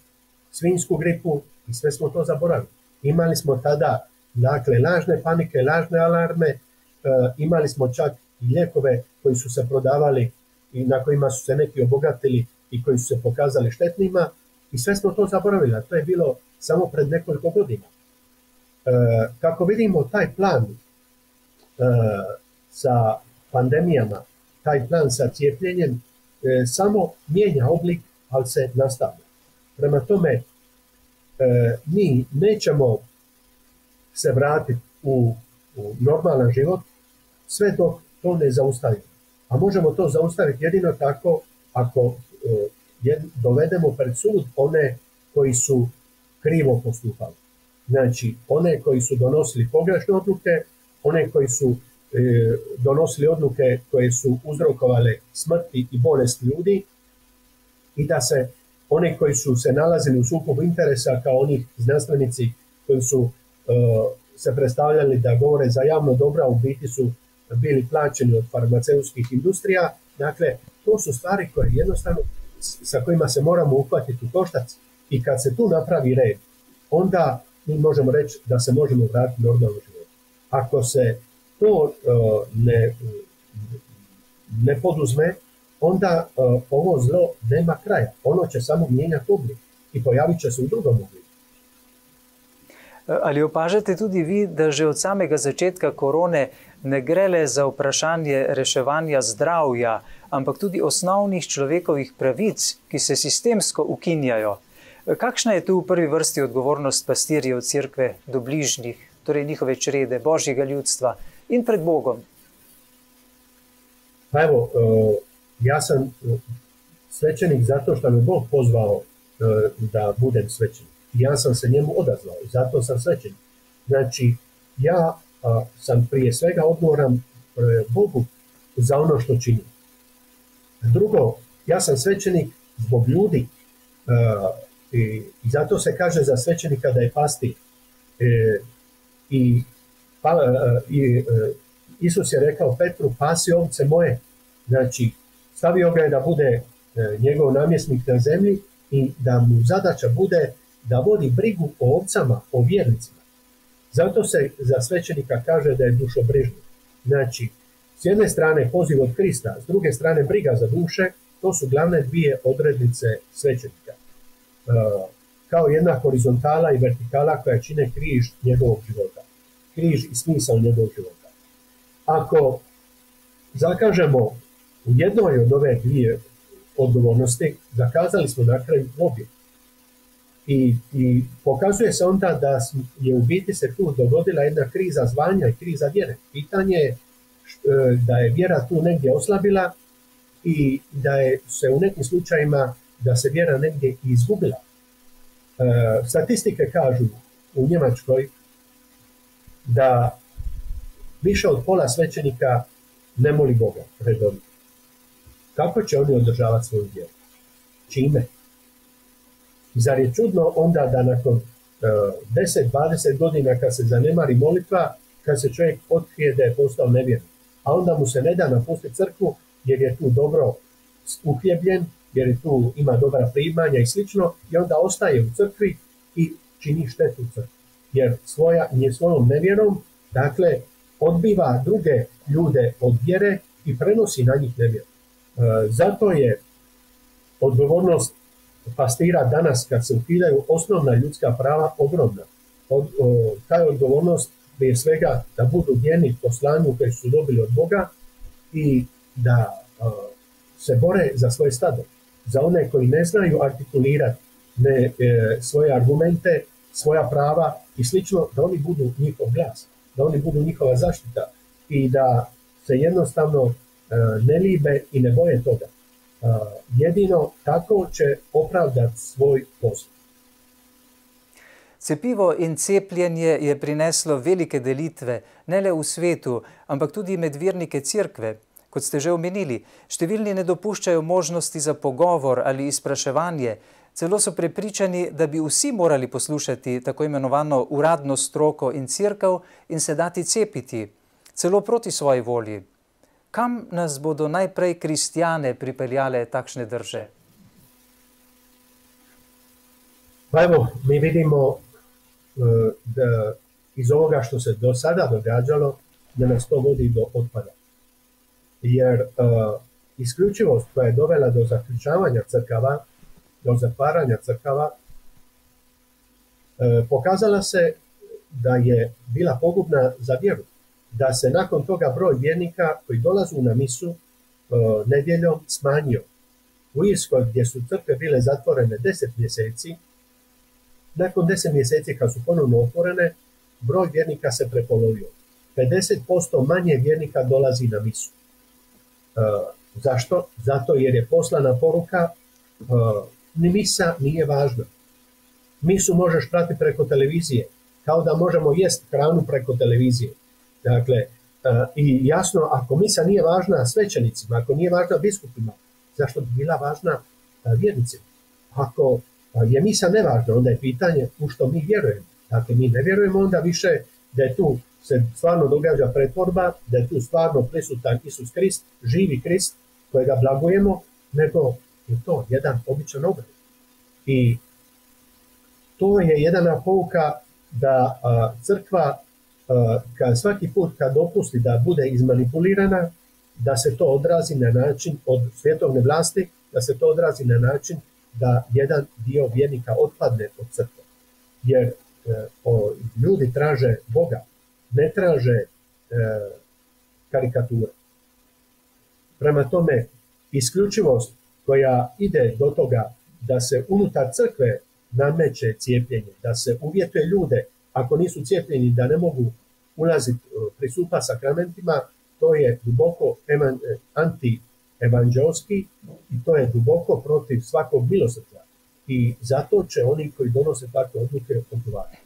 svinjsku gripu i sve smo to zaboravili. Imali smo tada, dakle, lažne panike, lažne alarme, imali smo čak i lijekove koji su se prodavali i na kojima su se neki obogatili i koji su se pokazali štetnima i sve smo to zaboravili, a to je bilo samo pred nekoliko godina. Kako vidimo, taj plan sa pandemijama, taj plan sa cijepljenjem samo mijenja oblik, ali se nastavlja. Prema tome, mi nećemo se vratiti u normalan život sve dok to ne zaustavimo. A možemo to zaustaviti jedino tako ako dovedemo pred sud one koji su krivo postupali. Znači, one koji su donosili pogrešne odluke, one koji su donosili odluke koje su uzrokovale smrti i bolest ljudi i da se one koji su se nalazili u sukobu interesa kao onih znanstvenici koji su se predstavljali da govore za javno dobro, a u biti su bili plaćeni od farmaceutskih industrija. Dakle, to su stvari koje jednostavno sa kojima se moramo uhvatiti u koštac i kad se tu napravi red, onda mi možemo reći da se možemo vratiti normalno životu. Ako se to ne poduzme, onda ovo zlo nema kraja. Ono će samo mijenjati oblik i pojavit će se u drugom obliku. Ali opažate tudi vi, da že od samega začetka korone ne gre le za vprašanje reševanja zdravja, ampak tudi osnovnih človekovih pravic, ki se sistemsko ukinjajo? Kakšna je tu v prvi vrsti odgovornost pastirjev cerkve do bližnjih, torej njihove črede, božjega ljudstva in pred Bogom? Pa evo, ja sam svećenik zato što me Bog pozvao da budem svećenik. Ja sam se njemu odazvao i zato sam svećenik. Znači, ja sam prije svega odgovoran Bogu za ono što činim. Drugo, ja sam svećenik zbog ljudi i zato se kaže za svećenika da je pastir. I Isus je rekao Petru, pasi ovce moje. Znači, stavio ga je da bude njegov namjesnik na zemlji i da mu zadaća bude da vodi brigu o ovcama, o vjernicima. Zato se za svećenika kaže da je dušobrižnik. Znači, s jedne strane poziv od Krista, s druge strane briga za duše, to su glavne dvije odrednice svećenika. Kao jedna horizontala i vertikala koja čine križ njegovog života. Križ i smisao njegovog života. Ako zakažemo u jednoj od ove dvije odgovornosti, zakazali smo na kraju obje. I pokazuje se onda da je u biti se tu dogodila jedna kriza zvanja i kriza vjere. Pitanje je da je vjera tu negdje oslabila i da je se u nekim slučajima da se vjera negdje izgubila. Statistike kažu u Njemačkoj da više od pola svećenika ne moli Boga redovno. Kako će oni održavati svoju vjeru? Čime? Zar je čudno onda da nakon 10-20 godina kad se zanemari molitva, kad se čovjek otkrije da je postao nevjernik, a onda mu se ne da napustiti crkvu jer je tu dobro uhljebljen, jer je tu ima dobra primanja i slično, i onda ostaje u crkvi i čini štetu crkvi. Jer svojom nevjerom, dakle, odbiva druge ljude od vjere i prenosi na njih nevjeru. Zato je odgovornost pastira danas, kad se ukidaju osnovna ljudska prava, ogromna. Ta je odgovornost prije svega da budu vjerni poslanju koje su dobili od Boga i da se bore za svoje stado. Za one koji ne znaju artikulirati svoje argumente, svoja prava i slično, da oni budu njihov glas, da oni budu njihova zaštita i da se jednostavno ne libe i ne boje toga. Jedino tako će opravdati svoj posao. Cepivo in cepljenje je prineslo velike delitve, ne le v svetu, ampak tudi med vernike cerkve. Kot ste že omenili, številni ne dopuščajo možnosti za pogovor ali izpraševanje, celo so prepričani, da bi vsi morali poslušati tako imenovano uradno stroko in cerkev in se dati cepiti, celo proti svoji volji. Kam nas bodo najprej kristjane pripeljale takšne drže? Pa evo, mi vidimo da iz ovoga što se do sada događalo, da nas to vodi do otpada. Jer isključivost koja je dovela do zaključavanja crkava, do zatvaranja crkava, pokazala se da je bila pogubna za vjeru. Da se nakon toga broj vjernika koji dolazu na misu nedjeljom smanjio. U Irskoj, gdje su crkve bile zatvorene 10 mjeseci, nakon 10 mjeseci kad su ponovno otvorene, broj vjernika se prepolovio. 50% manje vjernika dolazi na misu. Zašto? Zato jer je poslana poruka, ni misa nije važna. Misu možeš pratiti preko televizije, kao da možemo jest hranu preko televizije. Dakle, i jasno, ako misa nije važna svećenicima, ako nije važna biskupima, zašto bi bila važna vjernicima? Ako je misa nevažna, onda je pitanje u što mi vjerujemo. Dakle, mi ne vjerujemo onda više da je tu se stvarno događa pretvorba, da je tu stvarno prisutan Isus Krist, živi Krist, kojega blagujemo, nego je to jedan običan obred. I to je jedna pouka da crkva svaki put kad dopusti da bude izmanipulirana, da se to odrazi na način od svjetovne vlasti, da se to odrazi na način da jedan dio vjernika otpadne od crkve. Jer ljudi traže Boga, ne traže karikature. Prema tome, isključivost koja ide do toga da se unutar crkve nameće cijepljenje, da se uvjetuje ljude, ako nisu cijepljeni, da ne mogu ulaziti, pristupati sakramentima, to je duboko anti-evanđelski i to je duboko protiv svakog milosrđa. I zato će oni koji donose takve odluke odgovarati.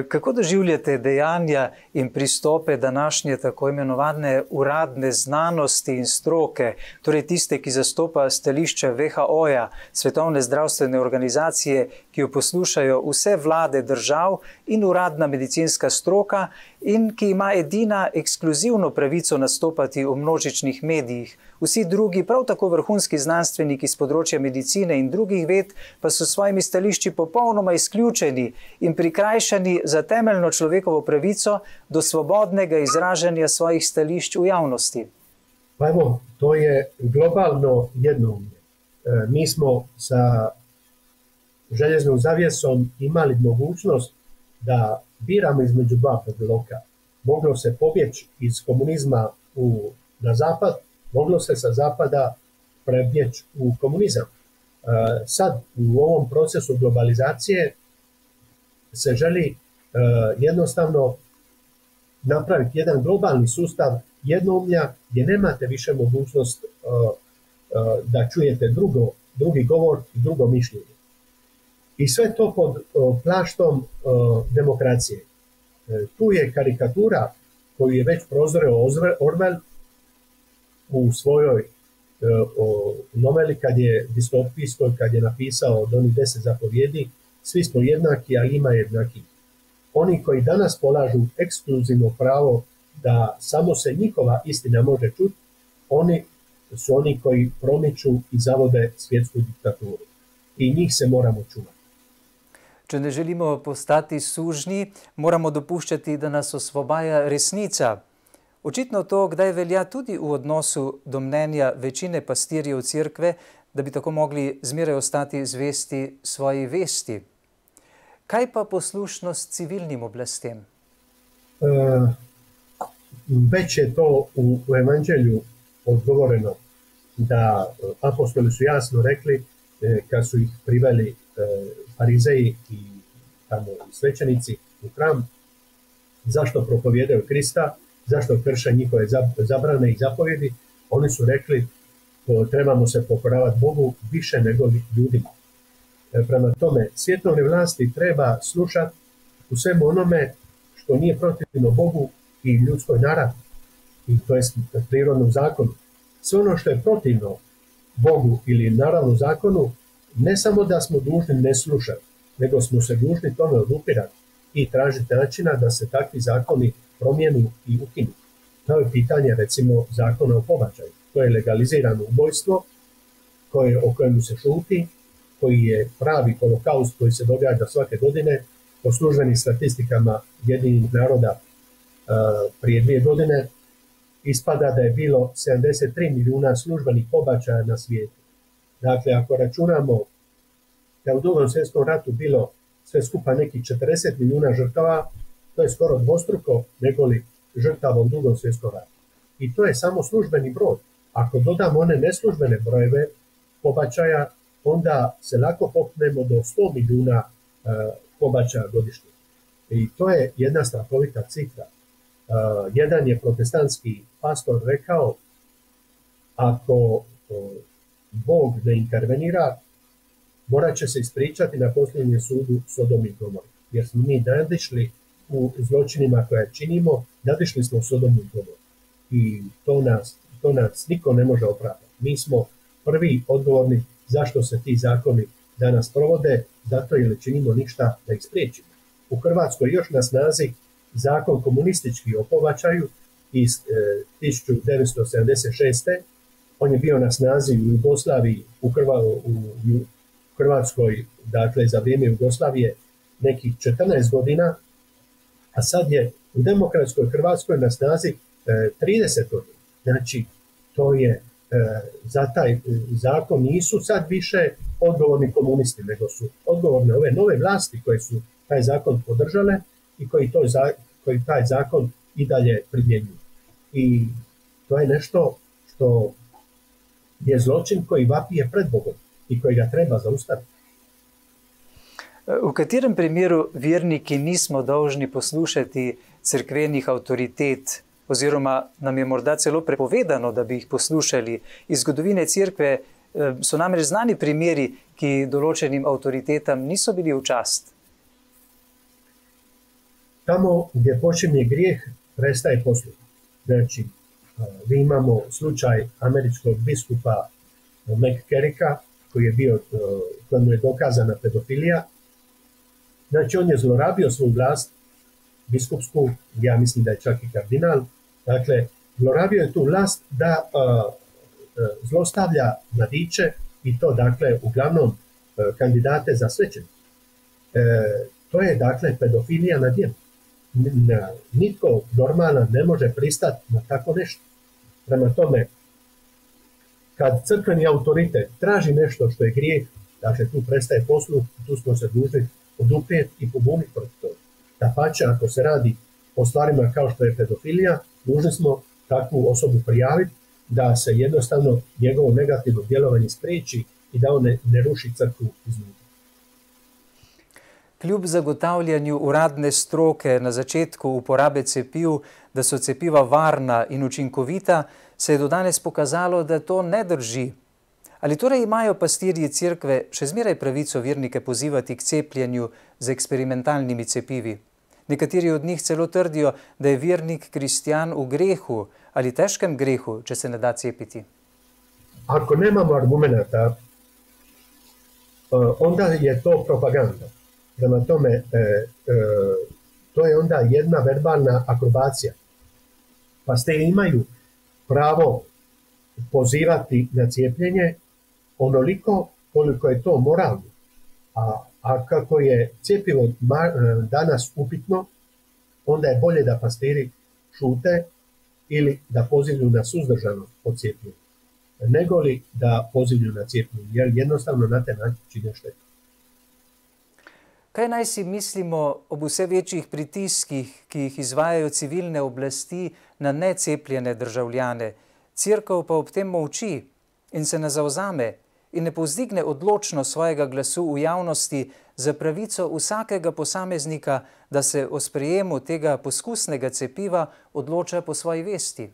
Kako doživljate dejanja in pristope današnje tako imenovane uradne znanosti in stroke, torej tiste, ki zastopa stališče WHO-ja, Svetovne zdravstvene organizacije, ki jo poslušajo vse vlade držav in uradna medicinska stroka in ki ima edina ekskluzivno pravico nastopati v množičnih medijih. Vsi drugi, prav tako vrhunski znanstveniki z področja medicine in drugih ved, pa so s svojimi stališči popolnoma izključeni in prikrajšani za temeljno človekovo pravico do svobodnega izražanja svojih stališč v javnosti. Pa evo, to je globalno jednoumlje. Mi smo sa željeznom zavjesom imali mogućnost da biramo između dva bloka. Moglo se pobjeći iz komunizma na zapad, moglo se sa zapada prebjeći u komunizam. Sad u ovom procesu globalizacije se želi jednostavno napraviti jedan globalni sustav jednoumlja gdje nemate više mogućnost da čujete drugi govor i drugo mišljenje. I sve to pod plaštom demokracije. Tu je karikatura koju je već prozoreo Orwell u svojoj noveli kad je distopijskoj, kad je napisao od onih 10 zapovjedi, svi smo jednaki, ali ima jednaki. Oni koji danas polažu ekskluzivno pravo da samo se njihova istina može čuti, oni su oni koji promiču i zavode svjetsku diktaturu. I njih se moramo čuvati. Če ne želimo postati sužnji, moramo dopuščati, da nas osvobaja resnica. Očitno to kdaj velja tudi v odnosu do mnenja večine pastirjev cerkve, da bi tako mogli zmeraj ostati zvesti svoji vesti. Kaj pa poslušnost civilnim oblastem? Već je to u Evanđelju odgovoreno, da apostoli su jasno rekli kad su ih priveli farizeji i tamo svećenici u hram, zašto propovijedaju Krista, zašto krše njihove zabrane i zapovjedi. Oni su rekli trebamo se pokoravati Bogu više nego ljudima. Prema tome, svjetovne vlasti treba slušati u svemu onome što nije protivno Bogu i ljudskoj naravi, i to je prirodnom zakonu. Sve ono što je protivno Bogu ili naravnom zakonu, ne samo da smo dužni ne slušati, nego smo se dužni tome odupirati i tražiti načina da se takvi zakoni promijenu i ukinu. To je pitanje, recimo, zakona o pobačaju. To je legalizirano ubojstvo o kojemu se šuti, koji je pravi holokaust koji se događa svake godine. Po službenim statistikama Ujedinjenih naroda prije 2 godine ispada da je bilo 73 milijuna službenih pobačaja na svijetu. Dakle, ako računamo da u Drugom svjetskom ratu bilo sve skupa nekih 40 milijuna žrtava, to je skoro dvostruko negoli žrtava u Drugom svjetskom ratu. I to je samo službeni broj. Ako dodamo one neslužbene brojeve pobačaja, onda se lako popnemo do 100 milijuna pobačaja godišnje. I to je jedna strahovita cifra. Jedan je protestantski pastor rekao, ako Bog ne intervenira, morat će se ispričati na posljednjem sudu Sodom i Gomori. Jer smo mi nadišli u zločinima koje činimo, nadišli smo Sodom i Gomori. I to nas niko ne može opravdati. Mi smo prvi odgovorni zašto se ti zakoni danas provode, zato jer činimo ništa da ih spriječimo. U Hrvatskoj još na snazi zakon komunistički o pobačaju iz 1976. On je bio na snazi u Jugoslaviji, u Hrvatskoj, dakle za vrijeme Jugoslavije, nekih 14 godina, a sad je u demokratskoj Hrvatskoj na snazi 30 godina. Znači, to je za taj zakon nisu sad više odgovorni komunisti, nego su odgovorne ove nove vlasti koje su taj zakon podržale i koji taj zakon i dalje primjenjuju. I to je nešto što je zločin koji vapije pred Bogom i koji ga treba zaustaviti. V katerem primeru verniki nismo dolžni poslušati cerkvenih avtoritet, oziroma nam je morda celo prepovedano, da bi jih poslušali? Iz zgodovine cerkve so namreč znani primeri, ki določenim avtoritetam niso bili v čast. tamo gdje počinje grijeh, prestaje posluh. Znači, mi imamo slučaj američkog biskupa McCarricka, kojemu je dokazana pedofilija. Znači, on je zlorabio svoju vlast biskupsku, ja mislim da je čak i kardinal. Dakle, zlorabio je tu vlast da zlostavlja mladiće i to, dakle, uglavnom kandidate za svećenike. To je, dakle, pedofilija na djelu. Nitko normalan ne može pristati na tako nešto. Prema tome, kad crkveni autoritet traži nešto što je grijeh, dakle, tu prestaje posluh, tu smo se dužni oduprijeti i pobuniti protiv toga. Dapače, ako se radi o stvarima kao što je pedofilija, dužni smo takvu osobu prijaviti da se jednostavno njegovo negativno djelovanje spriječi i da on ne ruši crkvu iznutra. Kljub zagotavljanju uradne stroke na začetku uporabe cepiv, da so cepiva varna in učinkovita, se je do danes pokazalo, da to ne drži. Ali torej imajo pastirji cerkve še zmeraj pravico vernike pozivati k cepljenju z eksperimentalnimi cepivi? Nekateri od njih celo trdijo, da je vernik kristjan v grehu ali težkem grehu, če se ne da cepiti. Ako nemamo argumenta, onda je to propaganda. Prema tome, to je onda jedna verbalna akrobacija. Pastiri imaju pravo pozivati na cijepljenje onoliko koliko je to moralno. A kako je cjepivo danas upitno, onda je bolje da pastiri šute ili da pozivlju na suzdržanost od cijepljenja, nego li da pozivlju na cijepljenje, jer jednostavno na te način čine štetu. Kaj naj si mislimo ob vse večjih pritiskih, ki jih izvajajo civilne oblasti na necepljene državljane? Cerkev pa ob tem molči in se ne zavzame in ne povzdigne odločno svojega glasu v javnosti za pravico vsakega posameznika, da se o sprejemu tega poskusnega cepiva odloča po svoji vesti.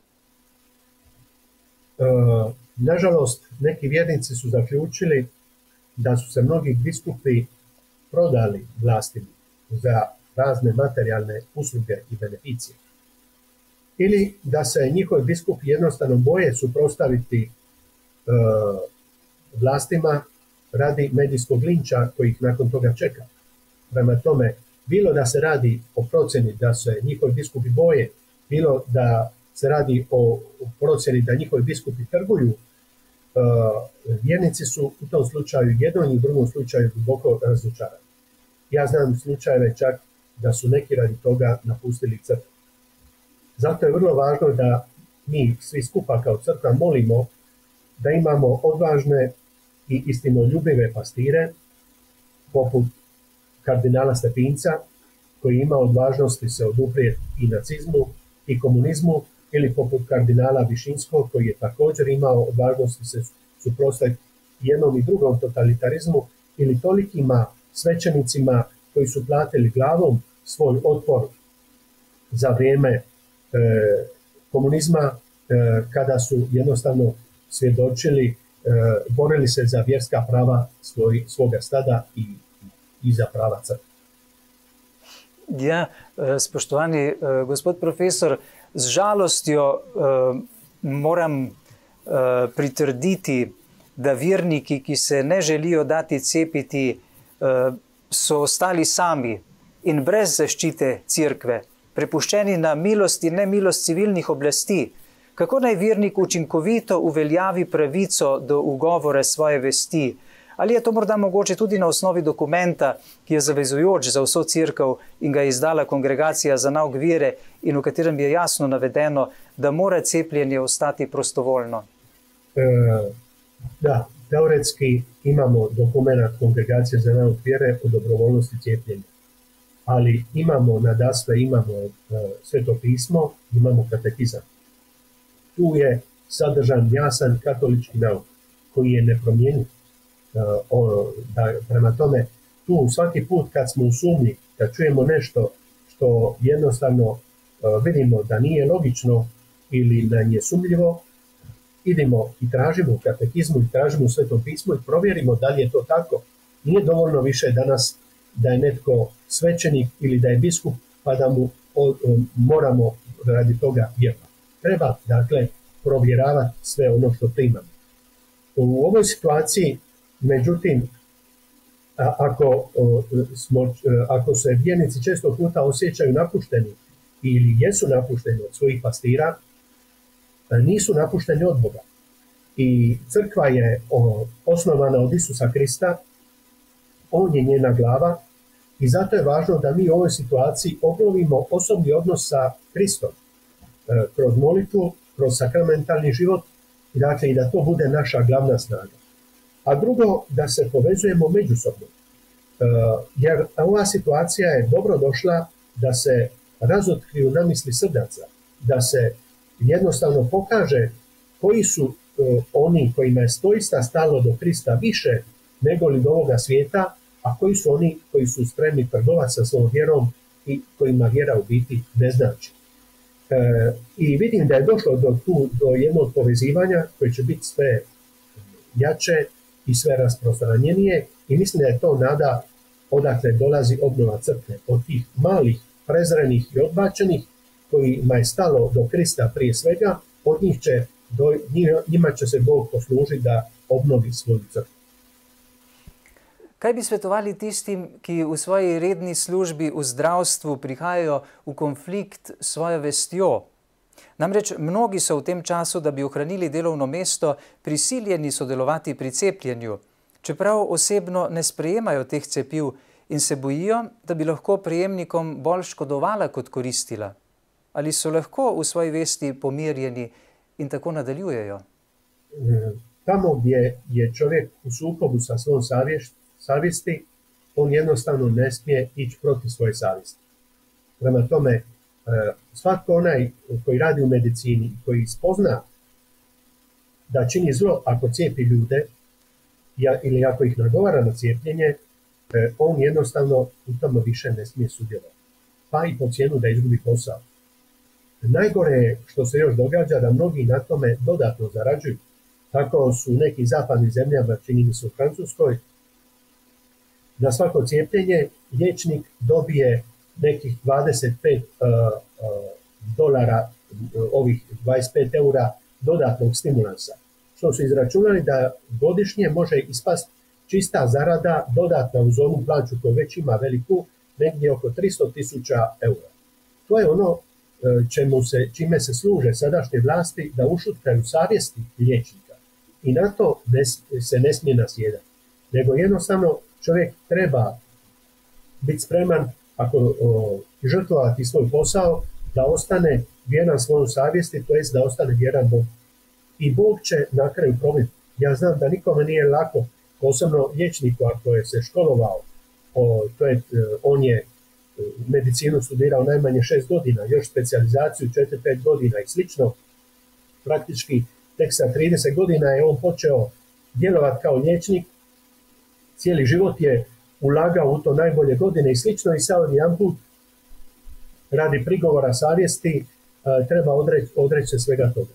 Nažalost, neki vjernici su zaključili da su se mnogi biskupi prodali vlastima za razne materijalne usluge i beneficije. Ili da se njihovi biskupi jednostavno boje suprotstaviti vlastima radi medijskog linča koji ih nakon toga čeka. Prema tome, bilo da se radi o procjeni da se njihovi biskupi boje, bilo da se radi o procjeni da njihovi biskupi trguju, vjernici su u tom slučaju, jednom i drugom slučaju duboko razočarani. Ja znam slučajeve čak da su neki radi toga napustili crkvu. Zato je vrlo važno da mi svi skupa kao crkva molimo da imamo odvažne i istinoljubive pastire, poput kardinala Stepinca, koji ima odvažnosti se oduprijeti i nacizmu i komunizmu, ili poput kardinala Višinskog, koji je također imao odvažnosti se suprotstaviti jednom i drugom totalitarizmu, ili tolikima svećenicima koji su platili glavom svoj otpor za vrijeme komunizma, kada su jednostavno svjedočili, borili se za vjerska prava svoga stada i za prava crkve. Ja, spoštovani gospod profesor, z žalostjo moram pritrditi, da verniki, ki se ne želijo dati cepiti, so ostali sami in brez zaščite cerkve, prepuščeni na milost in nemilost civilnih oblasti. Kako naj vernik učinkovito uveljavi pravico do ugovora svoje vesti? Ali je to morda mogoče tudi na osnovi dokumenta, ki je zavezujoč za vso cerkev in ga je izdala Kongregacija za nauk vere in v katerem je jasno navedeno, da mora cepljenje ostati prostovoljno? Da, teoretski imamo dokument Kongregacije za nauk vjere o dobrovoljnosti cijepljenja. Ali imamo nadasve, imamo Sveto pismo, imamo katekizam. Tu je sadržan jasan katolički nauk koji je nepromjenjiv. Prema tome, tu svaki put kad smo u sumnji, kad čujemo nešto što jednostavno vidimo da nije logično ili nam je sumnjivo, idemo i tražimo u katekizmu i tražimo u Svetom pismu i provjerimo da li je to tako. Nije dovoljno više danas da je netko svećenik ili da je biskup pa da mu moramo radi toga vjerovati. Treba, dakle, provjeravati sve ono što imamo. U ovoj situaciji, međutim, ako se vjernici često puta osjećaju napušteni ili jesu napušteni od svojih pastira, nisu napušteni od Boga. I crkva je osnovana od Isusa Krista, on je njena glava i zato je važno da mi u ovoj situaciji obnovimo osobni odnos sa Kristom kroz molitvu, kroz sakramentalni život, dakle i da to bude naša glavna snaga. A drugo, da se povezujemo međusobno. Jer ova situacija je dobro došla da se razotkriju namisli srdaca, da se jednostavno pokaže koji su oni kojima je doista stalo do Krista više nego li do ovoga svijeta, a koji su oni koji su spremni trgovati sa svojom vjerom i kojima vjera u biti ne znači. I vidim da je došlo do jednog povezivanja koje će biti sve jače i sve rasprostranjenije i mislim da je to nada odakle dolazi obnova crkve, od tih malih, prezrenih i odbačenih kojima je stalo do Krista prije svega, od njima će se Bog poslužiti da obnovi svoju crkvu. Kaj bi svetovali tistim, ki v svoji redni službi v zdravstvu prihajajo v konflikt s svojo vestjo? Namreč mnogi so v tem času, da bi ohranili delovno mesto, prisiljeni sodelovati pri cepljenju, čeprav osebno ne sprejemajo teh cepiv in se bojijo, da bi lahko prejemnikom bolj škodovala kot koristila. Ali so lahko v svoji vesti pomirjeni in tako nadaljujejo? Tamo gdje je čovjek u sukobu sa svojom savjesti, on jednostavno ne smije ići protiv svoje savjesti. Prema tome, svatko onaj koji radi u medicini, koji spozna da čini zlo ako cijepi ljude ili ako ih nagovara na cijepljenje, on jednostavno u tome više ne smije sudjelovati. Pa i po cijenu da izgubi posao. Najgore je što se još događa da mnogi na tome dodatno zarađuju. Tako su u nekim zapadnim zemljama, čini mi se u Francuskoj, na svako cijepljenje liječnik dobije nekih 25 dolara, ovih 25 eura dodatnog stimulansa. Što su izračunali da godišnje može ispast čista zarada dodatna uz onu plaću koju već ima veliku, negdje oko 300.000 eura. To je ono čime se služe sadašnje vlasti da ušutkaju savjesti liječnika. I na to se ne smije nasjedati. Nego jednostavno čovjek treba biti spreman, ako žrtvovati svoj posao, da ostane vjeran svojoj savjesti, to jest da ostane vjeran Bogu. I Bog će na kraju provesti. Ja znam da nikome nije lako, posebno liječniku ako je se školovao, on je medicinu studirao najmanje 6 godina, još specijalizaciju 4-5 godina i slično. Praktički tek sa 30 godina je on počeo djelovati kao liječnik, cijeli život je ulagao u to najbolje godine i slično i sad jedanput radi prigovora savjesti treba odreći se svega toga.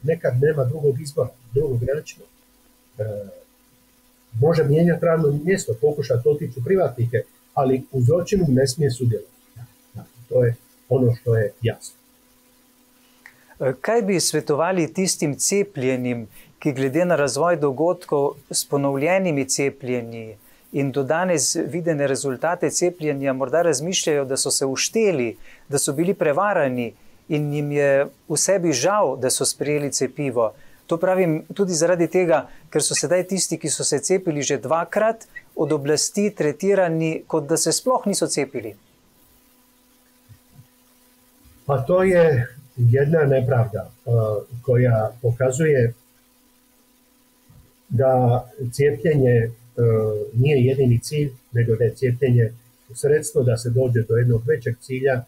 Nekad nema drugog izbora, drugog načina. Može mijenjati radno mjesto, pokušati otići u privatnike, ali u zločinu ne smije sudjelovati. To je ono što je jasno. Kaj bi svetovali tistim cepljenim, ki glede na razvoj dogodkov s ponovljenimi cepljenji in do danes videne rezultate cepljenja morda razmišljajo, da so se ušteli, da so bili prevarani in jim je v sebi žal, da so sprejeli cepivo. To pravim tudi zaradi tega, ker so sedaj tisti, ki so se cepili že 2-krat, od oblasti tretirani, kot da se sploh niso cepili. Pa to je jedna nepravda koja pokazuje da cijepljenje nije jedini cilj, nego da je cijepljenje sredstvo da se dođe do jednog većeg cilja,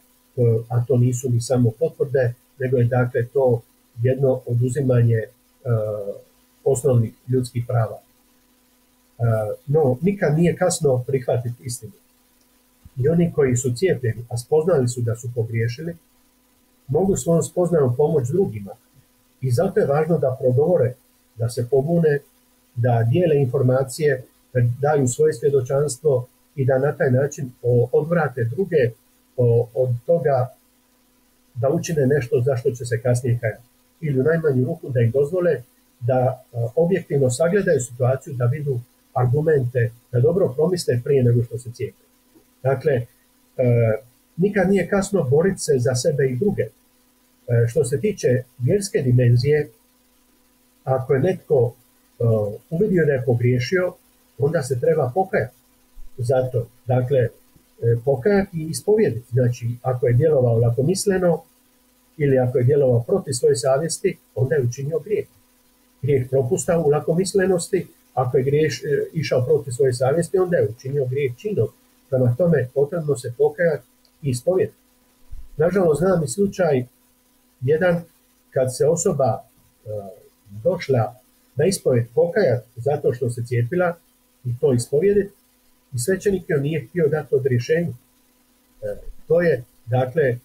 a to nisu ni samo potvrde, nego je dakle to jedno oduzimanje osnovnih ljudskih prava. No, nikad nije kasno prihvatiti istinu. I oni koji su cijepljeni, a spoznali su da su pogriješili, mogu svojom spoznajom pomoći drugima. I zato je važno da progovore, da se pobune, da dijele informacije, da daju svoje svjedočanstvo i da na taj način odvrate druge od toga da učine nešto za što će se kasnije kajati. Ili u najmanju ruku da im dozvole da objektivno sagledaju situaciju, da vidu argumente, da dobro promisle prije nego što se cijepe. Dakle, nikad nije kasno boriti se za sebe i druge. Što se tiče vjerske dimenzije, ako je netko uvidio da je pogriješio, onda se treba pokajati. Zato, dakle, pokajati i ispovjediti. Znači, ako je djelovao lakomisleno ili ako je djelovao protiv svoje savjesti, onda je učinio grijeh. Grijeh propusta u lakomislenosti, ako je išao protiv svoje savjesti, onda je učinio grijeh činom. Prema tome, potrebno se pokajati i ispovjediti. Nažalost, znam i slučaj jedan kad se osoba došla na ispovjed pokajati zato što se cijepila i to ispovjediti, i svećenik joj nije htio dati odrješenje. To je, dakle,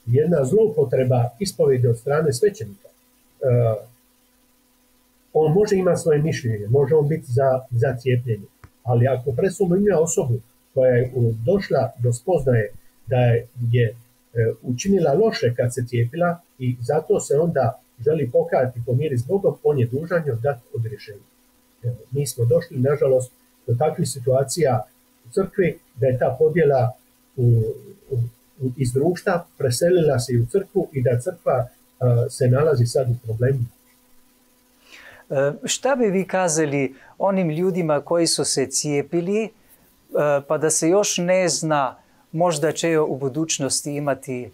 jedna zloupotreba ispovjedi od strane svećenika. On može imati svoje mišljenje, može on biti za cijepljenje, ali ako presumnjiva osobu koja je došla do spoznaje da je učinila loše kad se cijepila i zato se onda želi pokajati po miri s Bogom, on je dužan joj dati odrješenje. Mi smo došli, nažalost, do takvih situacija u crkvi da je ta podjela iz društva preselila se i u crkvu i da crkva se nalazi sad u problemu. Šta bi vi kazali onim ljudima koji su se cijepili, pa da se još ne zna, možda će u budućnosti imati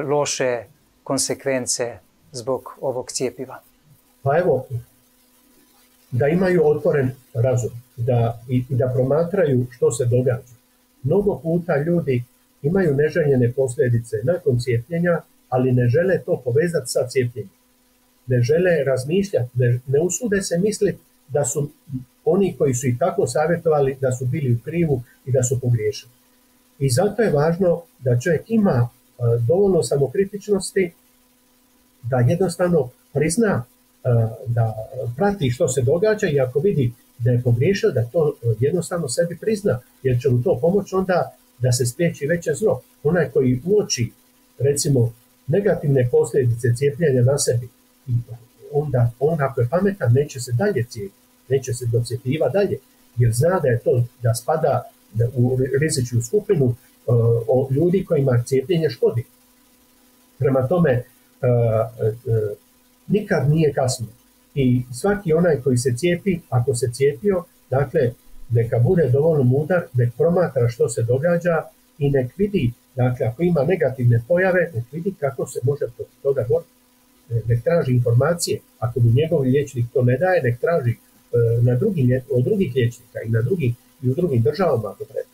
loše konsekvence zbog ovog cijepiva? Pa evo, da imaju otvoren razum i da promatraju što se događa. Mnogo puta ljudi imaju neželjene posljedice nakon cijepljenja, ali ne žele to povezati sa cijepljenjem. Ne žele razmišljati, ne usude se misliti da su oni koji su ih tako savjetovali da su bili u krivu i da su pogriješili. I zato je važno da čovjek ima dovoljno samokritičnosti da jednostavno prizna, da prati što se događa i ako vidi da je pogriješio, da to jednostavno sebi prizna, jer će mu to pomoći onda da se spriječi veće zlo. Onaj koji uoči, recimo, negativne posljedice cijepljenja na sebi, onda on ako je pametan neće se dalje cijepiti, neće se docijepiva dalje, jer zna da je to da spada u rizičnu skupinu ljudi kojima cijepljenje škodi. Prema tome, nikad nije kasno. I svaki onaj koji se cijepi, ako se cijepio, dakle, neka bude dovoljno mudar, nek promatra što se događa i nek vidi, dakle, ako ima negativne pojave, nek vidi kako se može protiv toga boriti. Nek traži informacije. Ako mu njegov liječnik to ne daje, nek traži od drugih liječnika i u drugim državama ako treba.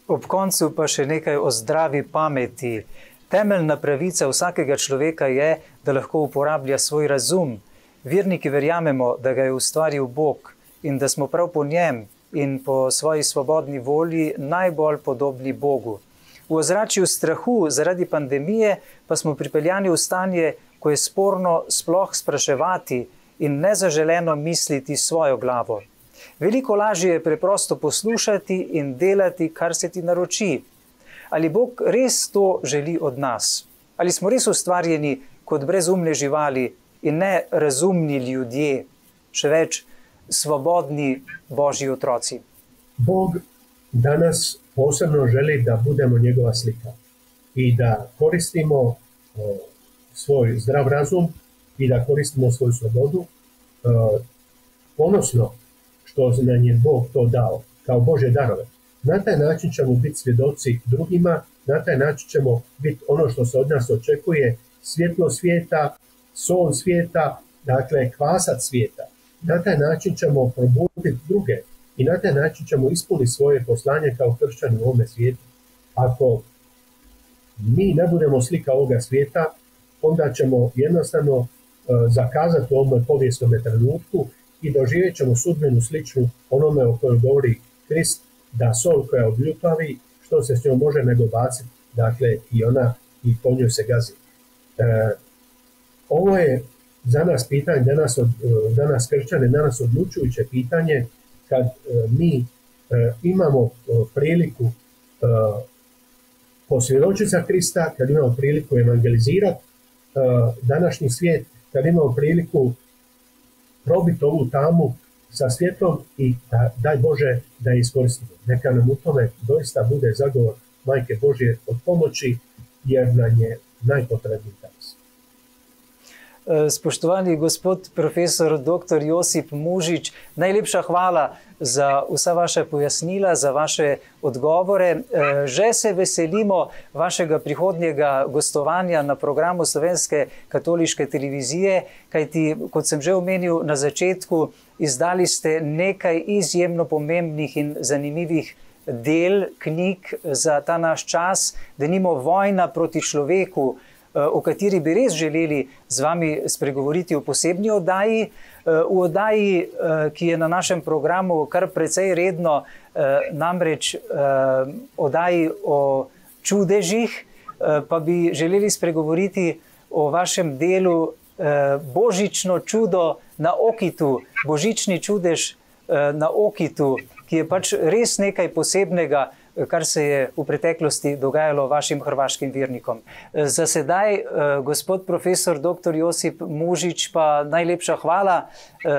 Ob koncu pa še nekaj o zdravi pameti. Temeljna pravica vsakega človeka je, da lahko uporablja svoj razum. Verniki verjamemo, da ga je ustvaril Bog in da smo prav po njem in po svoji svobodni volji najbolj podobni Bogu. V ozračju strahu zaradi pandemije pa smo pripeljani v stanje, ko je sporno sploh spraševati in nezaželeno misliti svojo glavo. Veliko lažje je preprosto poslušati in delati, kar se ti naroči. Ali Bog res to želi od nas? Ali smo res ustvarjeni kot brezumne živali in ne razumni ljudje, še več svobodni Božji otroci? Bog danas posebno želi da budemo njegova slika i da koristimo svoj zdrav razum i da koristimo svoju slobodu ponosno što nam je Bog to dao kao Božje darove. Na taj način ćemo biti svjedoci drugima, na taj način ćemo biti ono što se od nas očekuje, svjetlo svijeta, sol svijeta, dakle kvasac svijeta. Na taj način ćemo probuditi druge i na taj način ćemo ispuniti svoje poslanje kao kršćani u ovome svijetu. Ako mi ne budemo slika ovoga svijeta, onda ćemo jednostavno zakazati u ovom povijesnom trenutku i doživjet ćemo sudbinu sličnu onome o kojoj govori Krist, da sol koja odljutavi, što se s njom može nego baciti, dakle i ona i po njoj se gazi. Ovo je za nas pitanje, za nas kršćane, za nas odlučujuće pitanje kad mi imamo priliku posvjedočiti za Krista, kad imamo priliku evangelizirati današnji svijet, kad imamo priliku probiti ovu tamu sa svijetom i daj Bože da je iskoristimo. Neka nam u tome doista bude zagovor Majke Božje od pomoći, jer nam je najpotrebniji danas. Spoštovani gospod profesor dr. Josip Mužič, najlepša hvala za vsa vaša pojasnila, za vaše odgovore. Že se veselimo vašega prihodnjega gostovanja na programu Slovenske katoliške televizije, kajti, kot sem že omenil na začetku, izdali ste nekaj izjemno pomembnih in zanimivih del, knjig za ta naš čas, denimo Vojna proti človeku, o kateri bi res želeli z vami spregovoriti v posebni oddaji. V oddaji, ki je na našem programu kar precej redno, namreč oddaji o čudežih, pa bi želeli spregovoriti o vašem delu Božično čudo na Okitu, božični čudež na Okitu, ki je pač res nekaj posebnega, kar se je v preteklosti dogajalo vašim hrvaškim vernikom. Za sedaj, gospod profesor dr. Josip Mužič, pa najlepša hvala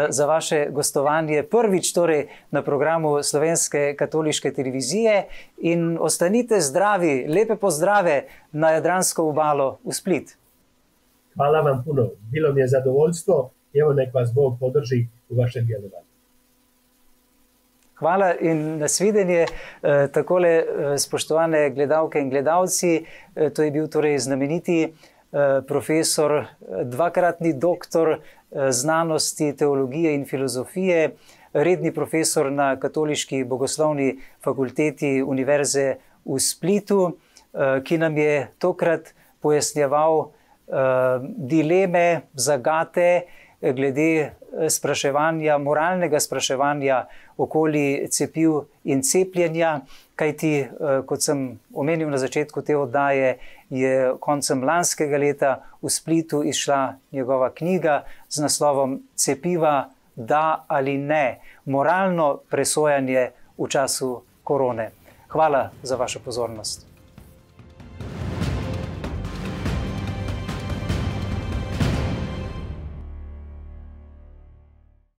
za vaše gostovanje prvič torej na programu Slovenske katoliške televizije in ostanite zdravi, lepe pozdrave na Jadransko obalo v Split. Hvala vam puno, bilo mi je zadovoljstvo, evo nek vas Bog podrži u vašem djelovanju. Hvala in nasvidenje. Takole, spoštovane gledalke in gledalci, to je bil torej znameniti profesor, dvakratni doktor znanosti, teologije in filozofije, redni profesor na Katoliški bogoslovni fakulteti Univerze v Splitu, ki nam je tokrat pojasnjeval dileme, zagate glede spraševanja, moralnega spraševanja okoli cepiv in cepljenja, kajti, kot sem omenil na začetku te oddaje, je koncem lanskega leta v Splitu izšla njegova knjiga z naslovom Cepiva, da ali ne, moralno presojanje v času korone. Hvala za vašo pozornost.